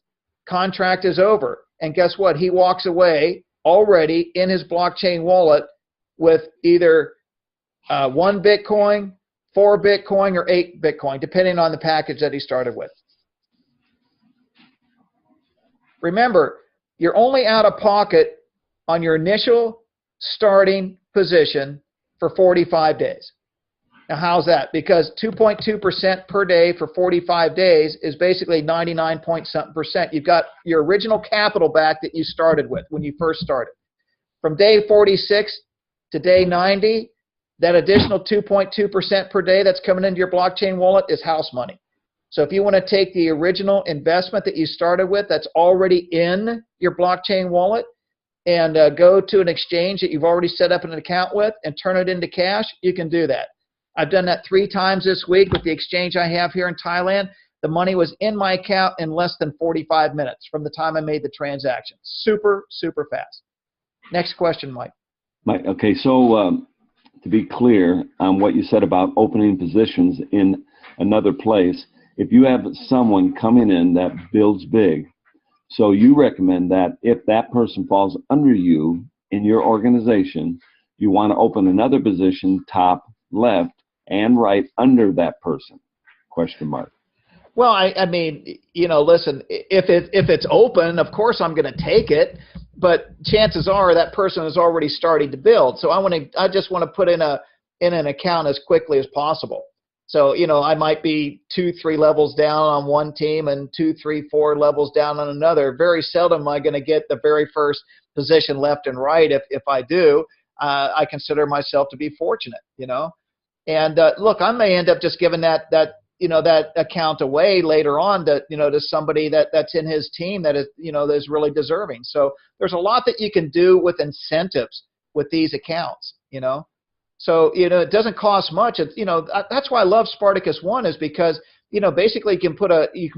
Contract is over. And guess what? He walks away already in his blockchain wallet with either 1 Bitcoin, 4 Bitcoin, or 8 Bitcoin, depending on the package that he started with. Remember, you're only out of pocket on your initial starting position for 45 days. Now, how's that? Because 2.2% per day for 45 days is basically 99-point-something%. You've got your original capital back that you started with when you first started. From day 46 to day 90, that additional 2.2% per day that's coming into your blockchain wallet is house money. So if you want to take the original investment that you started with that's already in your blockchain wallet and go to an exchange that you've already set up an account with and turn it into cash, you can do that. I've done that 3 times this week with the exchange I have here in Thailand. The money was in my account in less than 45 minutes from the time I made the transaction. Super, super fast. Next question, Mike. Mike, okay, so to be clear on what you said about opening positions in another place, if you have someone coming in that builds big, so you recommend that if that person falls under you in your organization, you want to open another position top left and right under that person? Question mark. Well, I mean, you know, listen, if it's open, of course I'm going to take it, but chances are that person is already starting to build. So I just want to put in an account as quickly as possible. So, you know, I might be 2-3 levels down on one team and 2-3-4 levels down on another. Very seldom am I going to get the very first position left and right. If I do, I consider myself to be fortunate, you know. And look, I may end up just giving that account away later on to, you know, to somebody that's in his team that is, you know, that is really deserving. So there's a lot that you can do with incentives with these accounts, you know. So, you know, it doesn't cost much. It's, you know, that's why I love Spartacus One, is because, you know, basically you can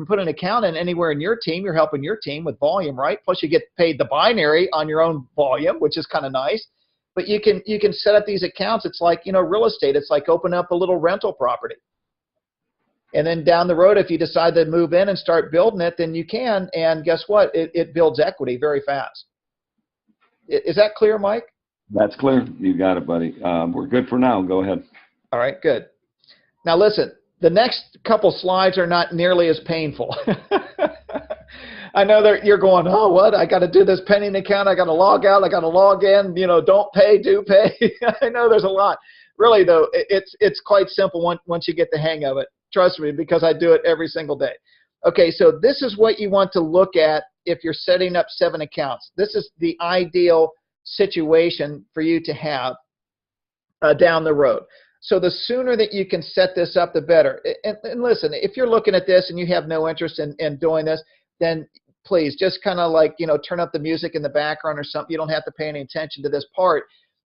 put an account in anywhere in your team. You're helping your team with volume, right? Plus you get paid the binary on your own volume, which is kind of nice. But you can set up these accounts. It's like, you know, real estate. It's like open up a little rental property. And then down the road, if you decide to move in and start building it, then you can. And guess what? It builds equity very fast. Is that clear, Mike? That's clear. You got it, buddy. We're good for now. Go ahead. All right, good. Now listen, the next couple slides are not nearly as painful. I know that you're going, oh, what? I got to do this pending account. I got to log out. I got to log in. You know, don't pay, do pay. I know there's a lot. Really, though, it's quite simple once you get the hang of it. Trust me, because I do it every single day. Okay, so this is what you want to look at if you're setting up 7 accounts. This is the ideal situation for you to have down the road. So the sooner that you can set this up, the better. And listen, if you're looking at this and you have no interest in doing this, then please just kind of like, you know, turn up the music in the background or something. You don't have to pay any attention to this part.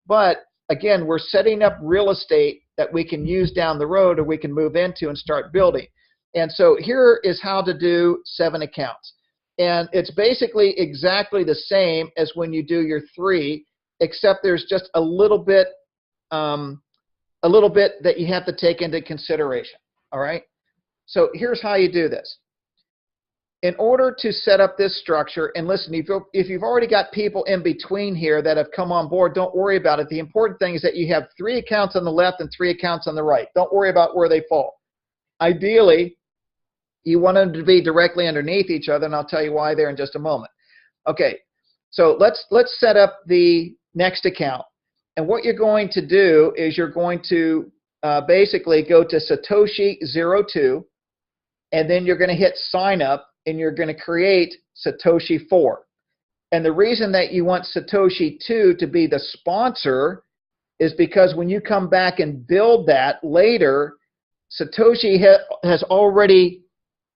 But again, we're setting up real estate that we can use down the road or we can move into and start building. And so here is how to do 7 accounts. And it's basically exactly the same as when you do your 3, except there's just a little bit that you have to take into consideration. All right. So here's how you do this. In order to set up this structure, and listen, if you've already got people in between here that have come on board, don't worry about it. The important thing is that you have 3 accounts on the left and 3 accounts on the right. Don't worry about where they fall. Ideally, you want them to be directly underneath each other, and I'll tell you why there in just a moment. Okay, so let's set up the next account. And what you're going to do is you're going to basically go to Satoshi02, and then you're going to hit sign up, and you're going to create Satoshi 4. And the reason that you want Satoshi 2 to be the sponsor is because when you come back and build that later, Satoshi has already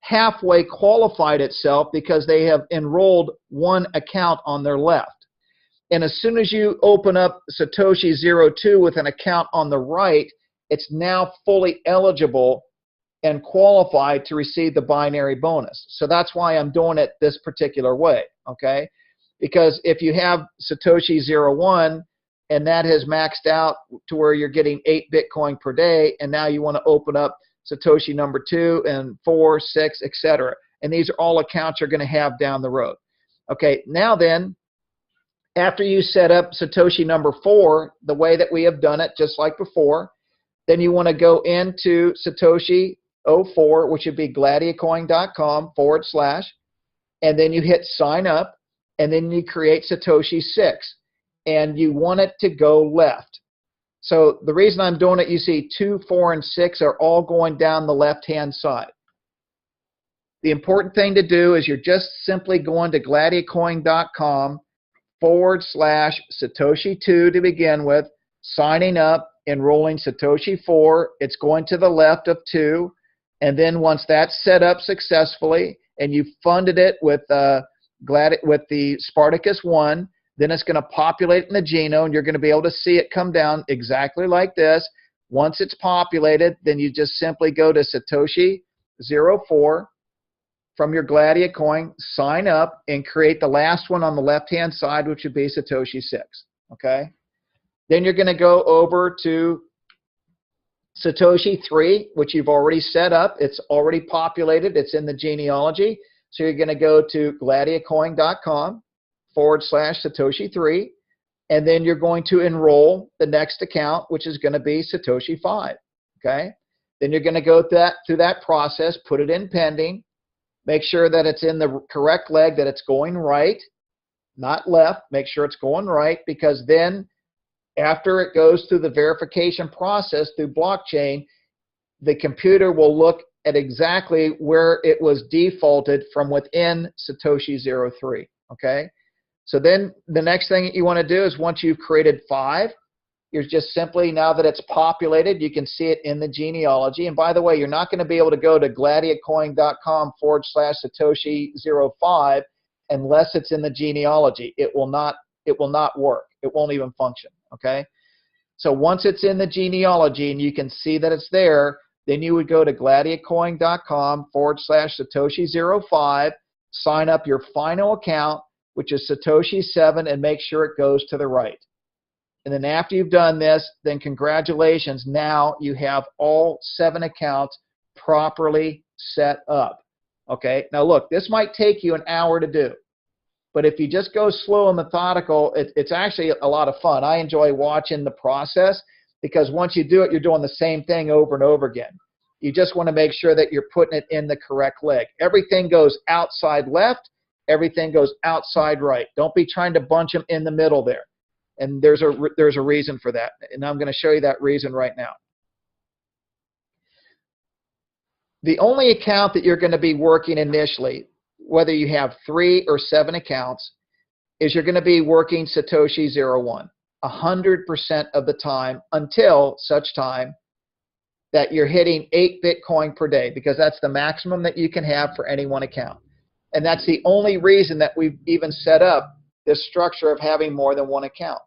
halfway qualified itself because they have enrolled 1 account on their left. And as soon as you open up Satoshi 02 with an account on the right, it's now fully eligible and qualify to receive the binary bonus. So that's why I'm doing it this particular way, okay? Because if you have Satoshi 01 and that has maxed out to where you're getting 8 Bitcoin per day, and now you want to open up Satoshi number 2 and 4, 6, etc. And these are all accounts you're going to have down the road. Okay, now then, after you set up Satoshi number 4, the way that we have done it, just like before, then you want to go into Satoshi 04, which would be gladiacoin.com /, and then you hit sign up, and then you create Satoshi 6, and you want it to go left. So the reason I'm doing it, you see 2, 4, and 6 are all going down the left-hand side. The important thing to do is you're just simply going to gladiacoin.com / Satoshi 2 to begin with, signing up, enrolling Satoshi 4. It's going to the left of 2, and then once that's set up successfully and you funded it with the Spartacus 1, then it's going to populate in the Geno, and you're going to be able to see it come down exactly like this. Once it's populated, then you just simply go to Satoshi 04 from your Gladia coin, sign up, and create the last one on the left-hand side, which would be Satoshi 6. Okay? Then you're going to go over to Satoshi 3, which you've already set up. It's already populated. It's in the genealogy. So you're going to go to gladiacoin.com / Satoshi 3, and then you're going to enroll the next account, which is going to be Satoshi 5. Okay? Then you're going to go through that process, put it in pending, make sure that it's in the correct leg, that it's going right, not left. Make sure it's going right, because then after it goes through the verification process through blockchain, the computer will look at exactly where it was defaulted from within Satoshi 03. Okay? So then the next thing that you want to do is, once you've created 5, you're just simply, now that it's populated, you can see it in the genealogy. And by the way, you're not going to be able to go to gladiacoin.com / Satoshi 05 unless it's in the genealogy. It will not work. It won't even function. Okay? So once it's in the genealogy and you can see that it's there, then you would go to gladiacoin.com / Satoshi 05, sign up your final account, which is Satoshi 7, and make sure it goes to the right. And then after you've done this, then congratulations, now you have all 7 accounts properly set up. Okay, now look, this might take you an hour to do, but if you just go slow and methodical, it's actually a lot of fun. I enjoy watching the process, because once you do it, you're doing the same thing over and over again. You just want to make sure that you're putting it in the correct leg. Everything goes outside left, everything goes outside right. Don't be trying to bunch them in the middle there. And there's a reason for that, and I'm going to show you that reason right now. The only account that you're going to be working initially, whether you have 3 or 7 accounts, is you're going to be working Satoshi 01 100% of the time, until such time that you're hitting 8 Bitcoin per day, because that's the maximum that you can have for any one account. And that's the only reason that we've even set up this structure of having more than one account.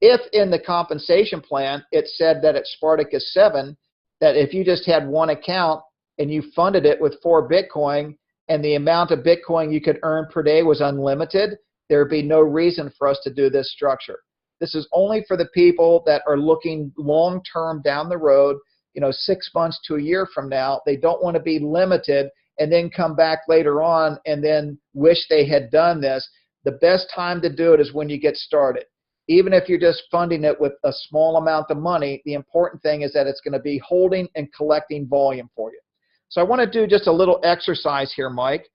If in the compensation plan it said that at Spartacus 7, that if you just had one account and you funded it with 4 Bitcoin, and the amount of Bitcoin you could earn per day was unlimited, there would be no reason for us to do this structure. This is only for the people that are looking long-term down the road, 6 months to a year from now. They don't want to be limited and then come back later on and then wish they had done this. The best time to do it is when you get started. Even if you're just funding it with a small amount of money, the important thing is that it's going to be holding and collecting volume for you. So I want to do just a little exercise here, Mike,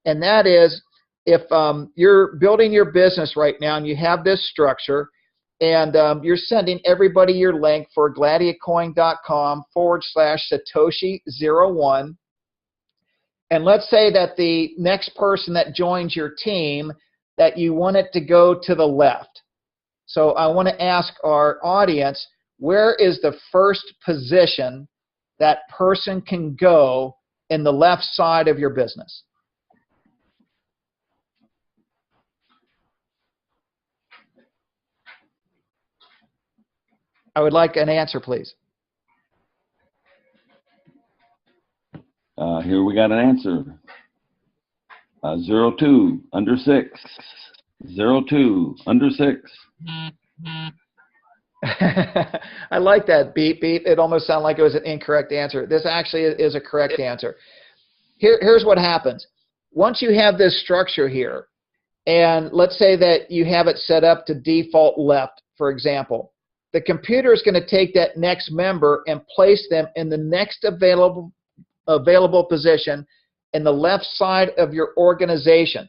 and that is, if you're building your business right now and you have this structure, and you're sending everybody your link for gladiacoin.com / Satoshi 01, and let's say that the next person that joins your team, that you want it to go to the left. So I want to ask our audience, where is the first position that person can go in the left side of your business? I would like an answer, please. Here we got an answer. 02, under 6. 02, under 6. I like that, beep, beep. It almost sounded like it was an incorrect answer. This actually is a correct answer. Here's what happens. Once you have this structure here, and let's say that you have it set up to default left, for example, the computer is going to take that next member and place them in the next available position in the left side of your organization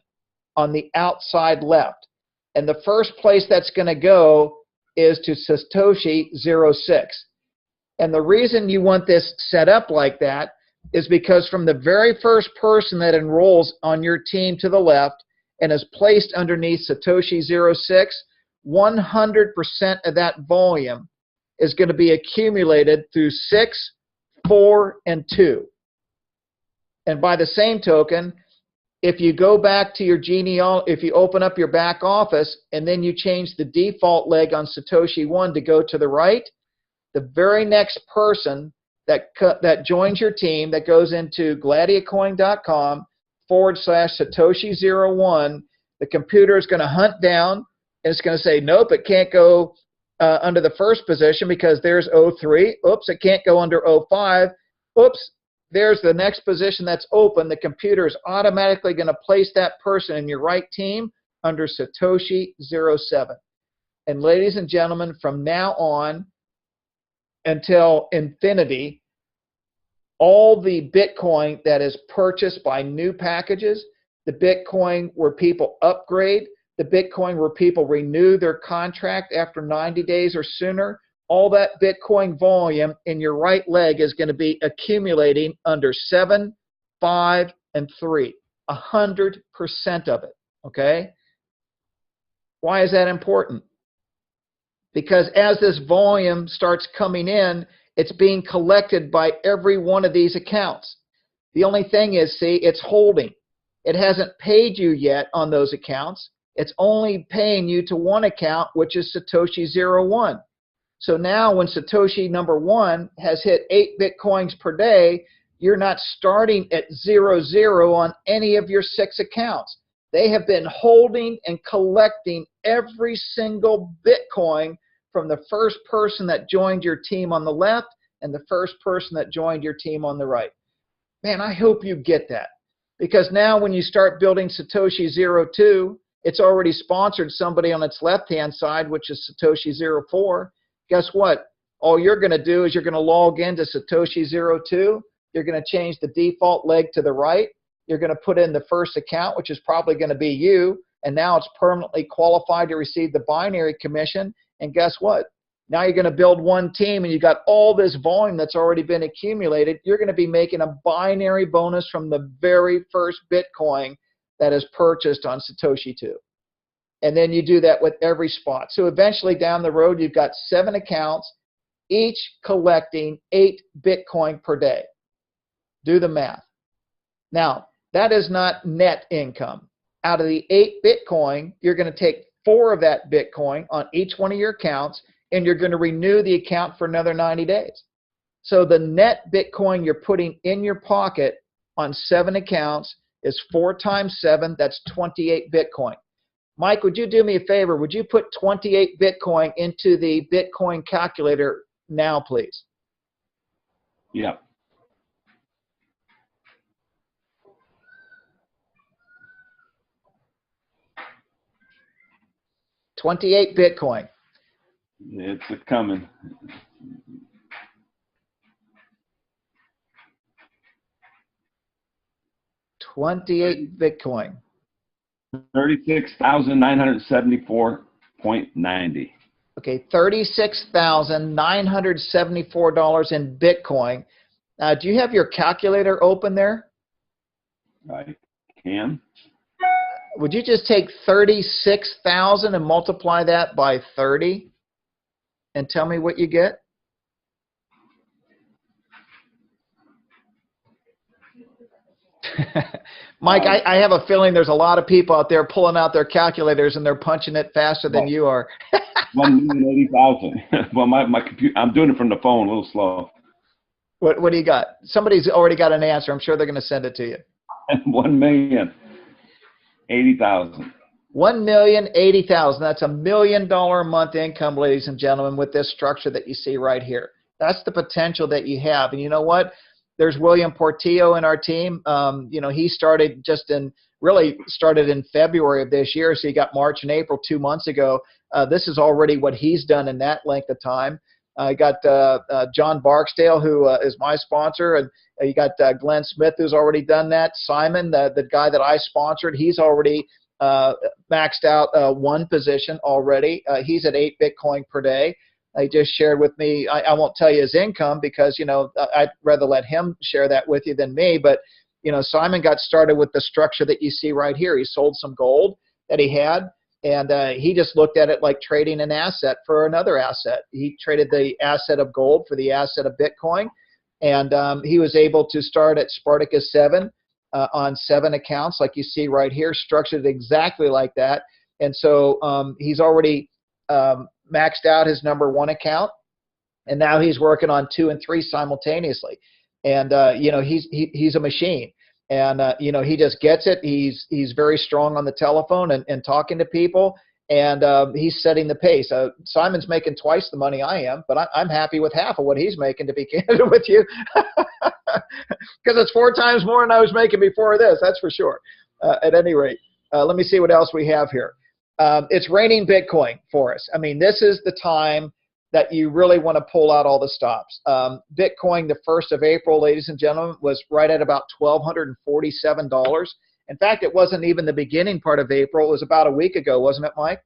on the outside left. And the first place that's going to go is to Satoshi 06. And the reason you want this set up like that is because from the very first person that enrolls on your team to the left and is placed underneath Satoshi 06, 100% of that volume is going to be accumulated through 6, 4, and 2. And by the same token, if you go back to your genealogy, if you open up your back office and then you change the default leg on Satoshi 1 to go to the right, the very next person that joins your team that goes into gladiacoin.com/Satoshi01, the computer is going to hunt down and it's going to say, nope, it can't go under the first position because there's 03. Oops, it can't go under 05. Oops, there's the next position that's open. The computer is automatically going to place that person in your right team under Satoshi 07. And ladies and gentlemen, from now on until infinity, all the Bitcoin that is purchased by new packages, the Bitcoin where people upgrade, the Bitcoin where people renew their contract after 90 days or sooner, all that Bitcoin volume in your right leg is going to be accumulating under 7, 5, and 3. 100% of it, okay? Why is that important? Because as this volume starts coming in, it's being collected by every one of these accounts. The only thing is, see, it's holding. It hasn't paid you yet on those accounts. It's only paying you to one account, which is Satoshi 01. So now when Satoshi number 1 has hit 8 Bitcoins per day, you're not starting at 00 on any of your 6 accounts. They have been holding and collecting every single Bitcoin from the first person that joined your team on the left and the first person that joined your team on the right. Man, I hope you get that. Because now when you start building Satoshi 02, it's already sponsored somebody on its left-hand side, which is Satoshi 04. Guess what? All you're going to do is you're going to log into Satoshi 02. You're going to change the default leg to the right. You're going to put in the first account, which is probably going to be you. And now it's permanently qualified to receive the binary commission. And guess what? Now you're going to build one team and you got all this volume that's already been accumulated. You're going to be making a binary bonus from the very first Bitcoin that is purchased on Satoshi 2. And then you do that with every spot. So eventually down the road, you've got 7 accounts, each collecting 8 Bitcoin per day. Do the math. Now, that is not net income. Out of the 8 Bitcoin, you're going to take 4 of that Bitcoin on each one of your accounts, and you're going to renew the account for another 90 days. So the net Bitcoin you're putting in your pocket on 7 accounts is 4 times 7, that's 28 Bitcoin. Mike, would you do me a favor? Would you put 28 Bitcoin into the Bitcoin calculator now, please? Yeah. $28 Bitcoin. It's coming. $28 Bitcoin. 36,974.90. Okay, $36,974 in Bitcoin. Do you have your calculator open there? I can. Would you just take 36,000 and multiply that by 30 and tell me what you get? Mike, I have a feeling there's a lot of people out there pulling out their calculators and they're punching it faster than you are. 1,080,000. Well, my computer, I'm doing it from the phone, a little slow. What do you got? Somebody's already got an answer. I'm sure they're going to send it to you. 1,080,000. 1,080,000. That's $1 million a month income, ladies and gentlemen, with this structure that you see right here. That's the potential that you have. And you know what? There's William Portillo in our team. You know, he started really started in February of this year. So you got March and April 2 months ago. This is already what he's done in that length of time. I got John Barksdale, who is my sponsor, and you got Glenn Smith, who's already done that. Simon, the guy that I sponsored, he's already maxed out one position already. He's at 8 Bitcoin per day. He just shared with me. I won't tell you his income because, you know, I'd rather let him share that with you than me. But, you know, Simon got started with the structure that you see right here. He sold some gold that he had. And he just looked at it like trading an asset for another asset. He traded the asset of gold for the asset of Bitcoin. And he was able to start at Spartacus 7 on 7 accounts, like you see right here, structured exactly like that. And so he's already maxed out his number 1 account. And now he's working on 2 and 3 simultaneously. And, you know, he's a machine. And, you know, he just gets it. He's very strong on the telephone and talking to people. And he's setting the pace. Simon's making twice the money I am, but I'm happy with half of what he's making, to be candid with you. Because it's 4 times more than I was making before this, that's for sure. At any rate, let me see what else we have here. It's raining Bitcoin for us. I mean, this is the time that you really want to pull out all the stops. Bitcoin, the 1st of April, ladies and gentlemen, was right at about $1,247. In fact, it wasn't even the beginning part of April. It was about a week ago, wasn't it, Mike?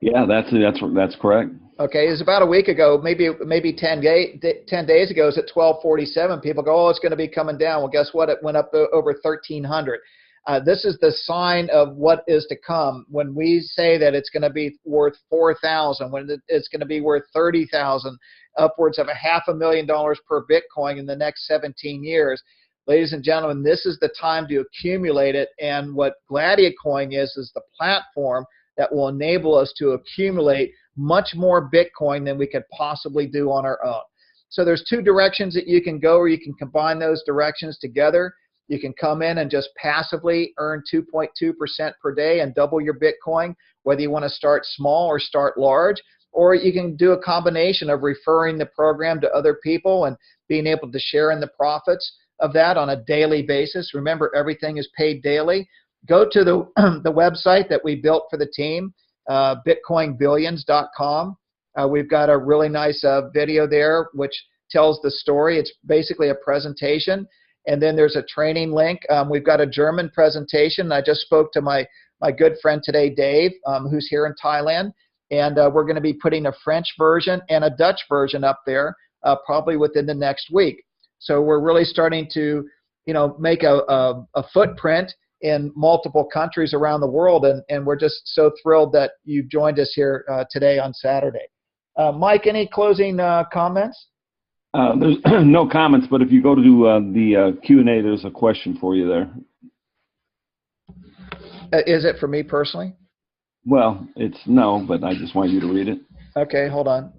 Yeah, that's correct. Okay, it was about a week ago, maybe 10 days ago. It's at 1247. People go, oh, it's going to be coming down. Well, guess what? It went up to over 1,300. This is the sign of what is to come. When we say that it's going to be worth 4,000, when it's going to be worth 30,000, upwards of $500,000 per Bitcoin in the next 17 years. Ladies and gentlemen, this is the time to accumulate it. And what Gladiacoin is the platform that will enable us to accumulate much more Bitcoin than we could possibly do on our own. So there's 2 directions that you can go, or you can combine those directions together. You can come in and just passively earn 2.2% per day and double your Bitcoin, whether you want to start small or start large. Or you can do a combination of referring the program to other people and being able to share in the profits of that on a daily basis. Remember, everything is paid daily. Go to the website that we built for the team, bitcoinbillions.com. We've got a really nice video there which tells the story. It's basically a presentation. And then there's a training link. We've got a German presentation. I just spoke to my good friend today, Dave, who's here in Thailand. And we're going to be putting a French version and a Dutch version up there probably within the next week. So we're really starting to, you know, make a footprint in multiple countries around the world. And we're just so thrilled that you've joined us here today on Saturday. Mike, any closing comments? There's no comments, but if you go to the Q&A, there's a question for you there. Is it for me personally? Well, it's no, but I just want you to read it. Okay, hold on.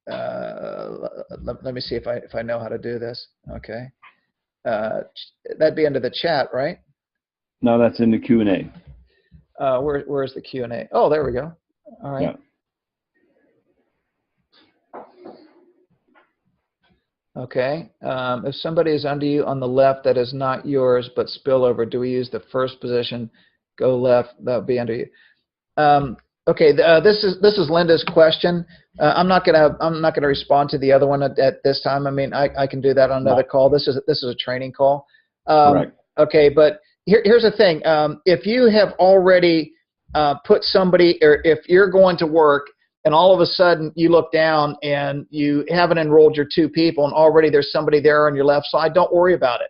Let me see if I know how to do this. Okay. That'd be under the chat, right? No, that's in the Q&A. Where's the Q&A? Oh, there we go. All right. Yeah. Okay. If somebody is under you on the left that is not yours but spillover, do we use the first position? Go left. That would be under you. Okay. This is Linda's question. I'm not gonna respond to the other one at this time. I mean, I can do that on another call. This is a training call. Right. Okay, but here's the thing. If you have already put somebody, or if you're going to work, and all of a sudden you look down and you haven't enrolled your 2 people, and already there's somebody there on your left side, don't worry about it.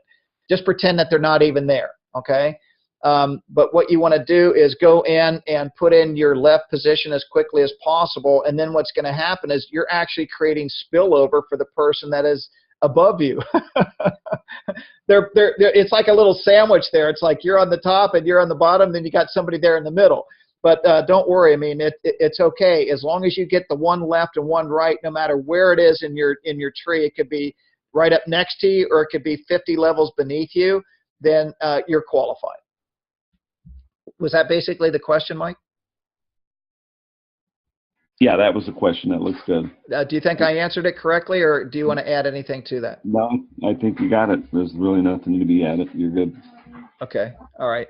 Just pretend that they're not even there, okay? But what you want to do is go in and put in your left position as quickly as possible, and then what's going to happen is you're actually creating spillover for the person that is above you. It's like a little sandwich there. It's like you're on the top and you're on the bottom, then you got somebody there in the middle. But don't worry. I mean, it's okay as long as you get the one left and one right. No matter where it is in your tree, it could be right up next to you, or it could be 50 levels beneath you. Then you're qualified. Was that basically the question, Mike? Yeah, that was the question. That looks good. Do you think I answered it correctly, or do you want to add anything to that? No, I think you got it. There's really nothing to be added. You're good. Okay. All right.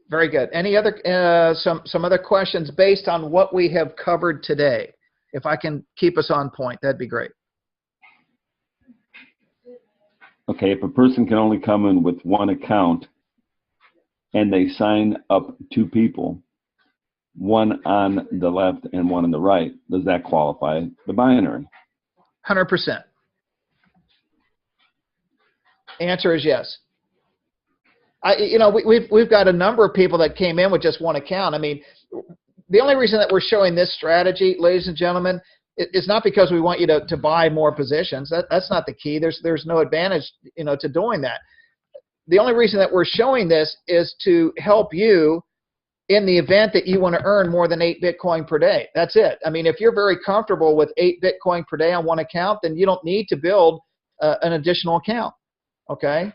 Very good. Any other some other questions based on what we have covered today? If I can keep us on point, that'd be great. Okay, if a person can only come in with one account and they sign up two people, one on the left and one on the right, does that qualify the binary? 100%. Answer is yes. We've got a number of people that came in with just one account. I mean, the only reason that we're showing this strategy, ladies and gentlemen, is not because we want you to buy more positions. That's not the key. There's no advantage, to doing that. The only reason that we're showing this is to help you in the event that you want to earn more than 8 Bitcoin per day. That's it. I mean, if you're very comfortable with 8 Bitcoin per day on one account, then you don't need to build an additional account. Okay?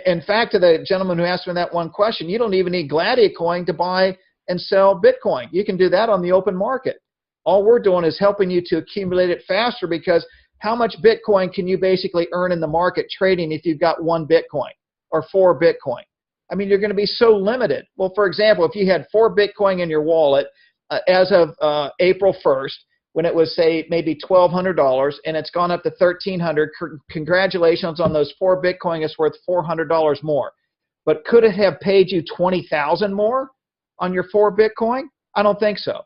In fact, to the gentleman who asked me that one question, you don't even need Gladiacoin to buy and sell Bitcoin. You can do that on the open market. All we're doing is helping you to accumulate it faster, because how much Bitcoin can you basically earn in the market trading if you've got 1 Bitcoin or 4 Bitcoin? I mean, you're going to be so limited. Well, for example, if you had 4 Bitcoin in your wallet as of April 1st, when it was, say, maybe $1,200, and it's gone up to $1,300, congratulations on those 4 Bitcoin. It's worth $400 more. But could it have paid you $20,000 more on your 4 Bitcoin? I don't think so.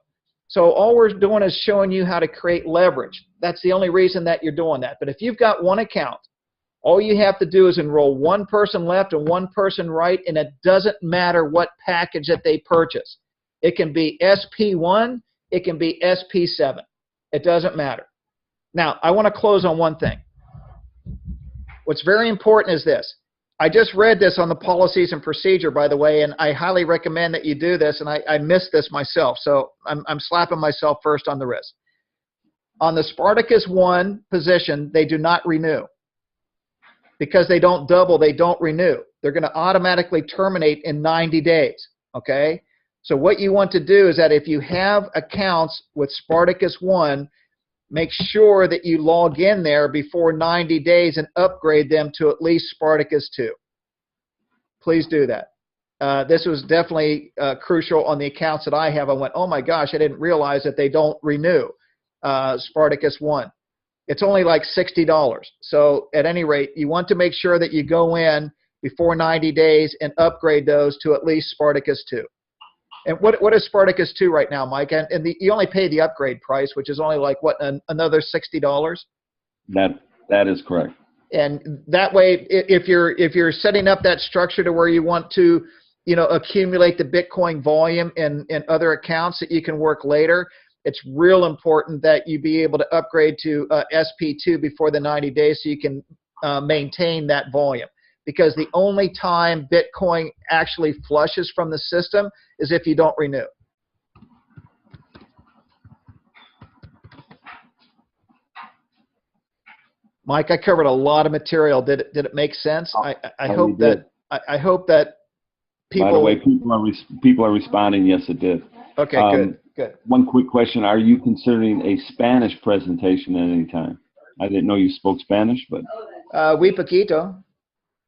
So all we're doing is showing you how to create leverage. That's the only reason that you're doing that. But if you've got one account, all you have to do is enroll one person left and one person right, and it doesn't matter what package that they purchase. It can be SP1, it can be SP7. It doesn't matter. Now, I want to close on one thing. What's very important is this. I just read this on the policies and procedure, by the way, and I highly recommend that you do this, and I missed this myself, so I'm slapping myself first on the wrist. On the Spartacus 1 position, they do not renew. Because they don't double, they don't renew. They're going to automatically terminate in 90 days, okay? So what you want to do is that if you have accounts with Spartacus 1, make sure that you log in there before 90 days and upgrade them to at least Spartacus 2. Please do that. This was definitely crucial on the accounts that I have. I went, oh my gosh, I didn't realize that they don't renew Spartacus 1. It's only like $60. So at any rate, you want to make sure that you go in before 90 days and upgrade those to at least Spartacus 2. And what is Spartacus 2 right now, Mike? And you only pay the upgrade price, which is only like, what, another $60? That is correct. And that way, if you're setting up that structure to where you want to, accumulate the Bitcoin volume in other accounts that you can work later, it's real important that you be able to upgrade to SP2 before the 90 days so you can maintain that volume. Because the only time Bitcoin actually flushes from the system is if you don't renew. Mike, I covered a lot of material. Did it make sense? I hope that people. By the way, people are responding. Yes, it did. Okay, good. One quick question: are you considering a Spanish presentation at any time? I didn't know you spoke Spanish, but. Oui, poquito.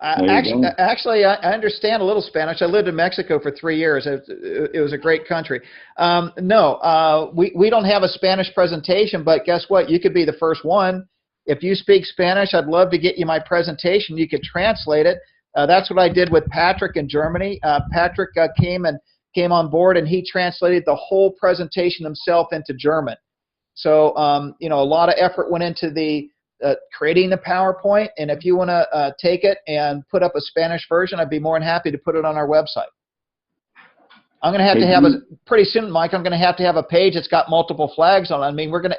Actually, I understand a little Spanish. I lived in Mexico for 3 years. It was a great country. No, we don't have a Spanish presentation, but guess what? You could be the first one. If you speak Spanish, I'd love to get you my presentation. You could translate it. That's what I did with Patrick in Germany. Patrick came on board, and he translated the whole presentation himself into German. So, a lot of effort went into the creating the PowerPoint, and if you want to take it and put up a Spanish version, I'd be more than happy to put it on our website. I'm going to have pretty soon, Mike, I'm going to have a page that's got multiple flags on it. I mean, we're going to,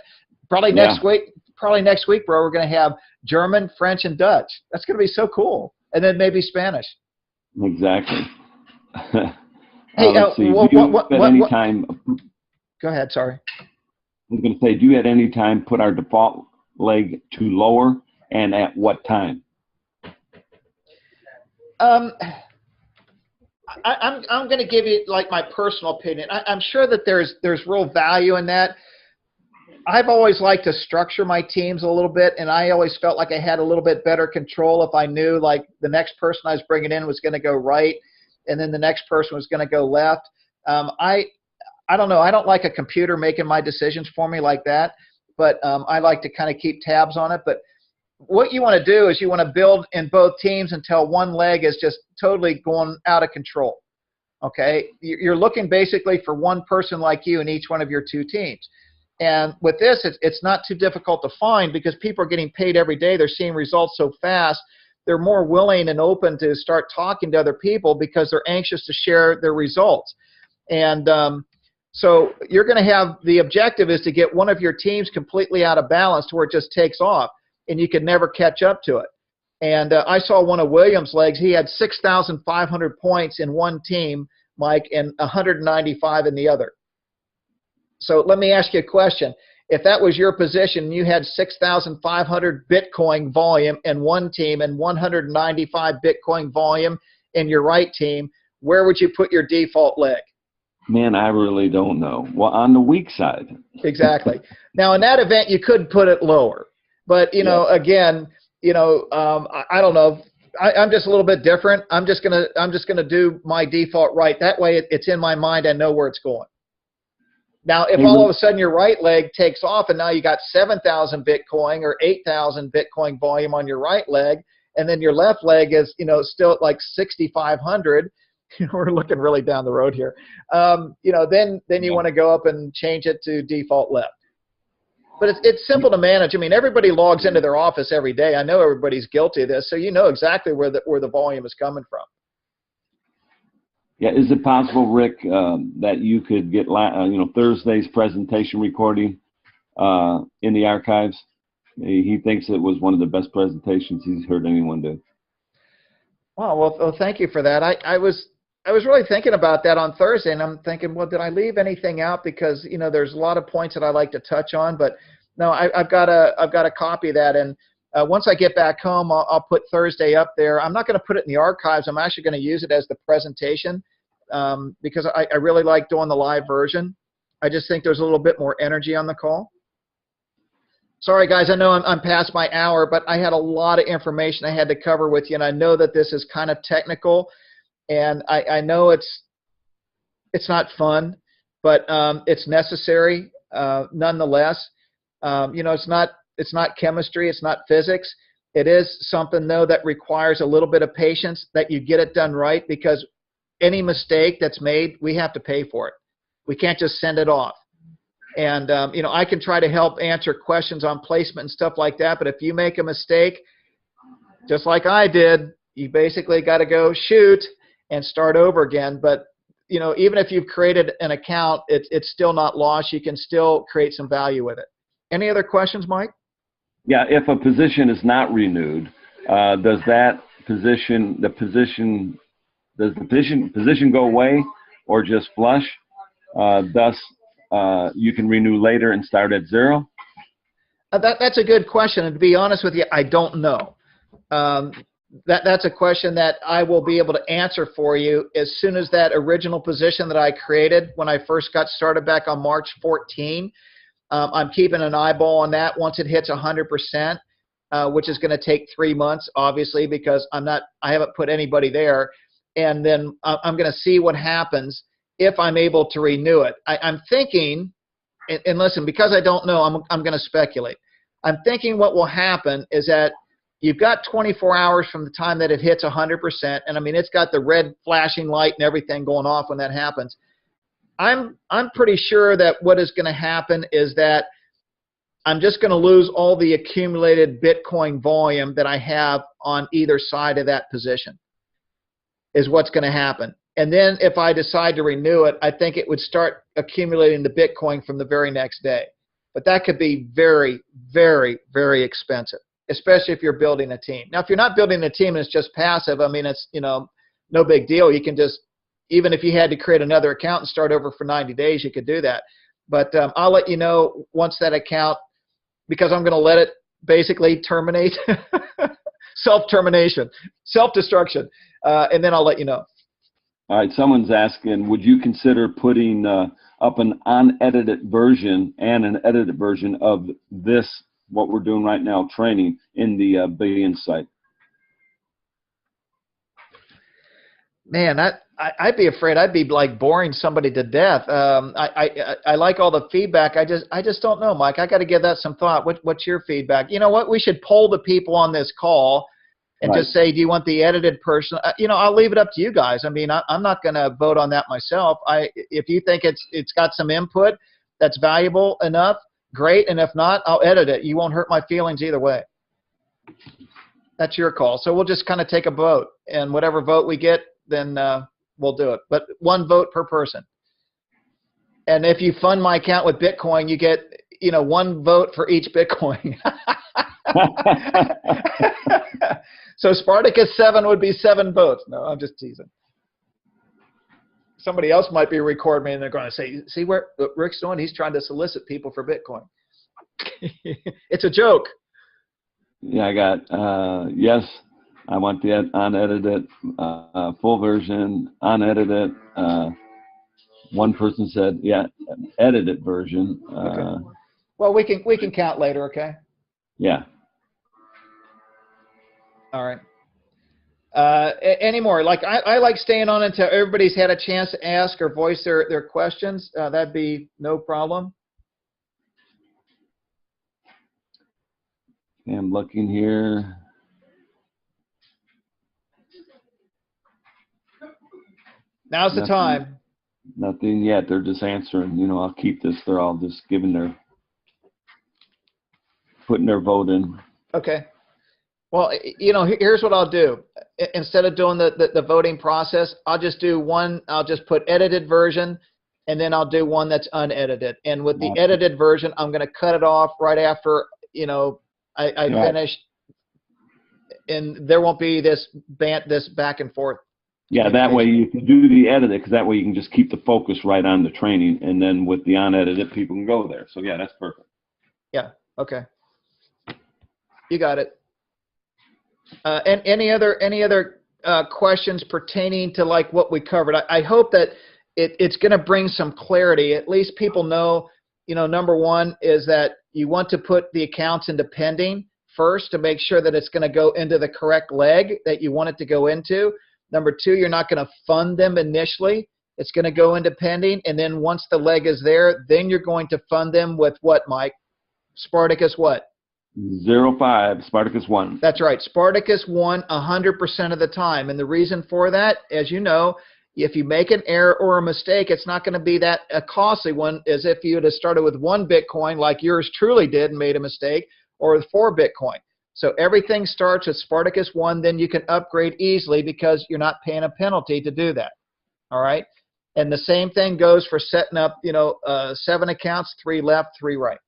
probably next week, bro, we're going to have German, French, and Dutch. That's going to be so cool. And then maybe Spanish. Exactly. Hey, Let's see. Do you at any time? Go ahead. Sorry. I was going to say, do you at any time put our default leg to lower, and at what time? I'm going to give you like my personal opinion. I'm sure that there's real value in that. I've always liked to structure my teams a little bit, and I always felt like I had a little bit better control if I knew like the next person I was bringing in was going to go right, and then the next person was going to go left. I don't know. I don't like a computer making my decisions for me like that, but I like to kind of keep tabs on it. But what you want to do is you want to build in both teams until one leg is just totally going out of control. Okay, you're looking basically for one person like you in each one of your two teams. And with this, it's not too difficult to find because people are getting paid every day. They're seeing results so fast. They're more willing and open to start talking to other people because they're anxious to share their results. And so you're going to have the objective is to get one of your teams completely out of balance to where it just takes off, and you can never catch up to it. And I saw one of Williams' legs. He had 6,500 points in one team, Mike, and 195 in the other. So let me ask you a question. If that was your position and you had 6,500 Bitcoin volume in one team and 195 Bitcoin volume in your right team, where would you put your default leg? Man, I really don't know. Well, on the weak side. Exactly. Now, in that event, you could put it lower. But, you know, again, you know, I don't know. I'm just a little bit different. I'm just gonna do my default right. That way it's in my mind. I know where it's going. Now, if all of a sudden your right leg takes off and now you got 7,000 Bitcoin or 8,000 Bitcoin volume on your right leg, and then your left leg is, you know, still at like 6,500, we're looking really down the road here, you know, then you want to go up and change it to default left. But it's simple to manage. I mean, everybody logs into their office every day. I know everybody's guilty of this, so you know exactly where the volume is coming from. Yeah, is it possible, Rick, that you could get you know, Thursday's presentation recording in the archives? He thinks it was one of the best presentations he's heard anyone do. Well, thank you for that. I was really thinking about that on Thursday, and I'm thinking, well, did I leave anything out? Because you know, there's a lot of points that I like to touch on, but no, I've got a copy of that, and once I get back home, I'll put Thursday up there. I'm not going to put it in the archives. I'm actually going to use it as the presentation because I really like doing the live version. I just think there's a little bit more energy on the call. Sorry, guys, I know I'm past my hour, but I had a lot of information I had to cover with you, and I know that this is kind of technical, and I know it's not fun, but it's necessary nonetheless. You know, it's not chemistry, it's not physics. It is something, though, that requires a little bit of patience, that you get it done right, because any mistake that's made, we have to pay for it. We can't just send it off. And, you know, I can try to help answer questions on placement and stuff like that, but if you make a mistake, just like I did, you basically got to go shoot and start over again. But, you know, even if you've created an account, it's still not lost. You can still create some value with it. Any other questions, Mike? Yeah, if a position is not renewed, does that position go away or just flush? Thus, you can renew later and start at zero? That's a good question, and to be honest with you, I don't know. That's a question that I will be able to answer for you as soon as that original position that I created when I first got started back on March 14. I'm keeping an eyeball on that once it hits 100%, which is going to take 3 months, obviously, because I haven't put anybody there. And then I'm going to see what happens if I'm able to renew it. I'm thinking, and listen, because I don't know, I'm going to speculate. I'm thinking what will happen is that you've got 24 hours from the time that it hits 100%, and I mean, it's got the red flashing light and everything going off when that happens. I'm pretty sure that what is going to happen is that I'm just going to lose all the accumulated Bitcoin volume that I have on either side of that position, is what's going to happen. And then if I decide to renew it, I think it would start accumulating the Bitcoin from the very next day. But that could be very, very, very expensive, especially if you're building a team. Now, if you're not building a team and it's just passive, I mean, it's, you know, no big deal. You can just, even if you had to create another account and start over for 90 days, you could do that. But I'll let you know once that account, because I'm going to let it basically terminate, self-termination, self-destruction, and then I'll let you know. All right, someone's asking, would you consider putting up an unedited version and an edited version of this, what we're doing right now, training, in the Billion site? Man, I'd be afraid I'd be like boring somebody to death. I like all the feedback. I just don't know, Mike. I got to give that some thought. What's your feedback? You know what? We should poll the people on this call and just say, do you want the edited person? You know, I'll leave it up to you guys. I mean, I'm not going to vote on that myself. If you think it's got some input that's valuable enough, great. And if not, I'll edit it. You won't hurt my feelings either way. That's your call. So we'll just kind of take a vote, and whatever vote we get, then we'll do it. But one vote per person. And if you fund my account with Bitcoin, you get, you know, one vote for each Bitcoin. So Spartacus 7 would be 7 votes. No, I'm just teasing. Somebody else might be recording me, and they're going to say, see what Rick's doing? He's trying to solicit people for Bitcoin. It's a joke. Yeah, I got, yes, I want the unedited, full version, unedited. One person said, yeah, an edited version. Okay. Well, we can count later, okay? Yeah. All right. Any more? Like I like staying on until everybody's had a chance to ask or voice their questions. That'd be no problem. Okay, I'm looking here. Now's the time. Nothing yet. They're just answering. You know, I'll keep this. They're all just putting their vote in. Okay. Well, you know, here's what I'll do. Instead of doing the voting process, I'll just do one. I'll just put edited version, and then I'll do one that's unedited. And with the edited version, I'm going to cut it off right after, you know, I finish, and there won't be this back and forth. Yeah, that way you can do the edited, because that way you can just keep the focus right on the training, and then with the unedited, people can go there. So yeah, that's perfect. Yeah. Okay. You got it. And any other questions pertaining to like what we covered? I hope that it's going to bring some clarity. At least people know, you know, number one is that you want to put the accounts into pending first to make sure that it's going to go into the correct leg that you want it to go into. Number two, you're not going to fund them initially. It's going to go into pending, and then once the leg is there, then you're going to fund them with what, Mike? Spartacus what? 05, Spartacus 1. That's right. Spartacus 1 100% of the time. And the reason for that, as you know, if you make an error or a mistake, it's not going to be that a costly one as if you had started with 1 Bitcoin like yours truly did and made a mistake, or with 4 Bitcoin. So everything starts with Spartacus 1, then you can upgrade easily because you're not paying a penalty to do that. All right? And the same thing goes for setting up, you know, 7 accounts, 3 left, 3 right.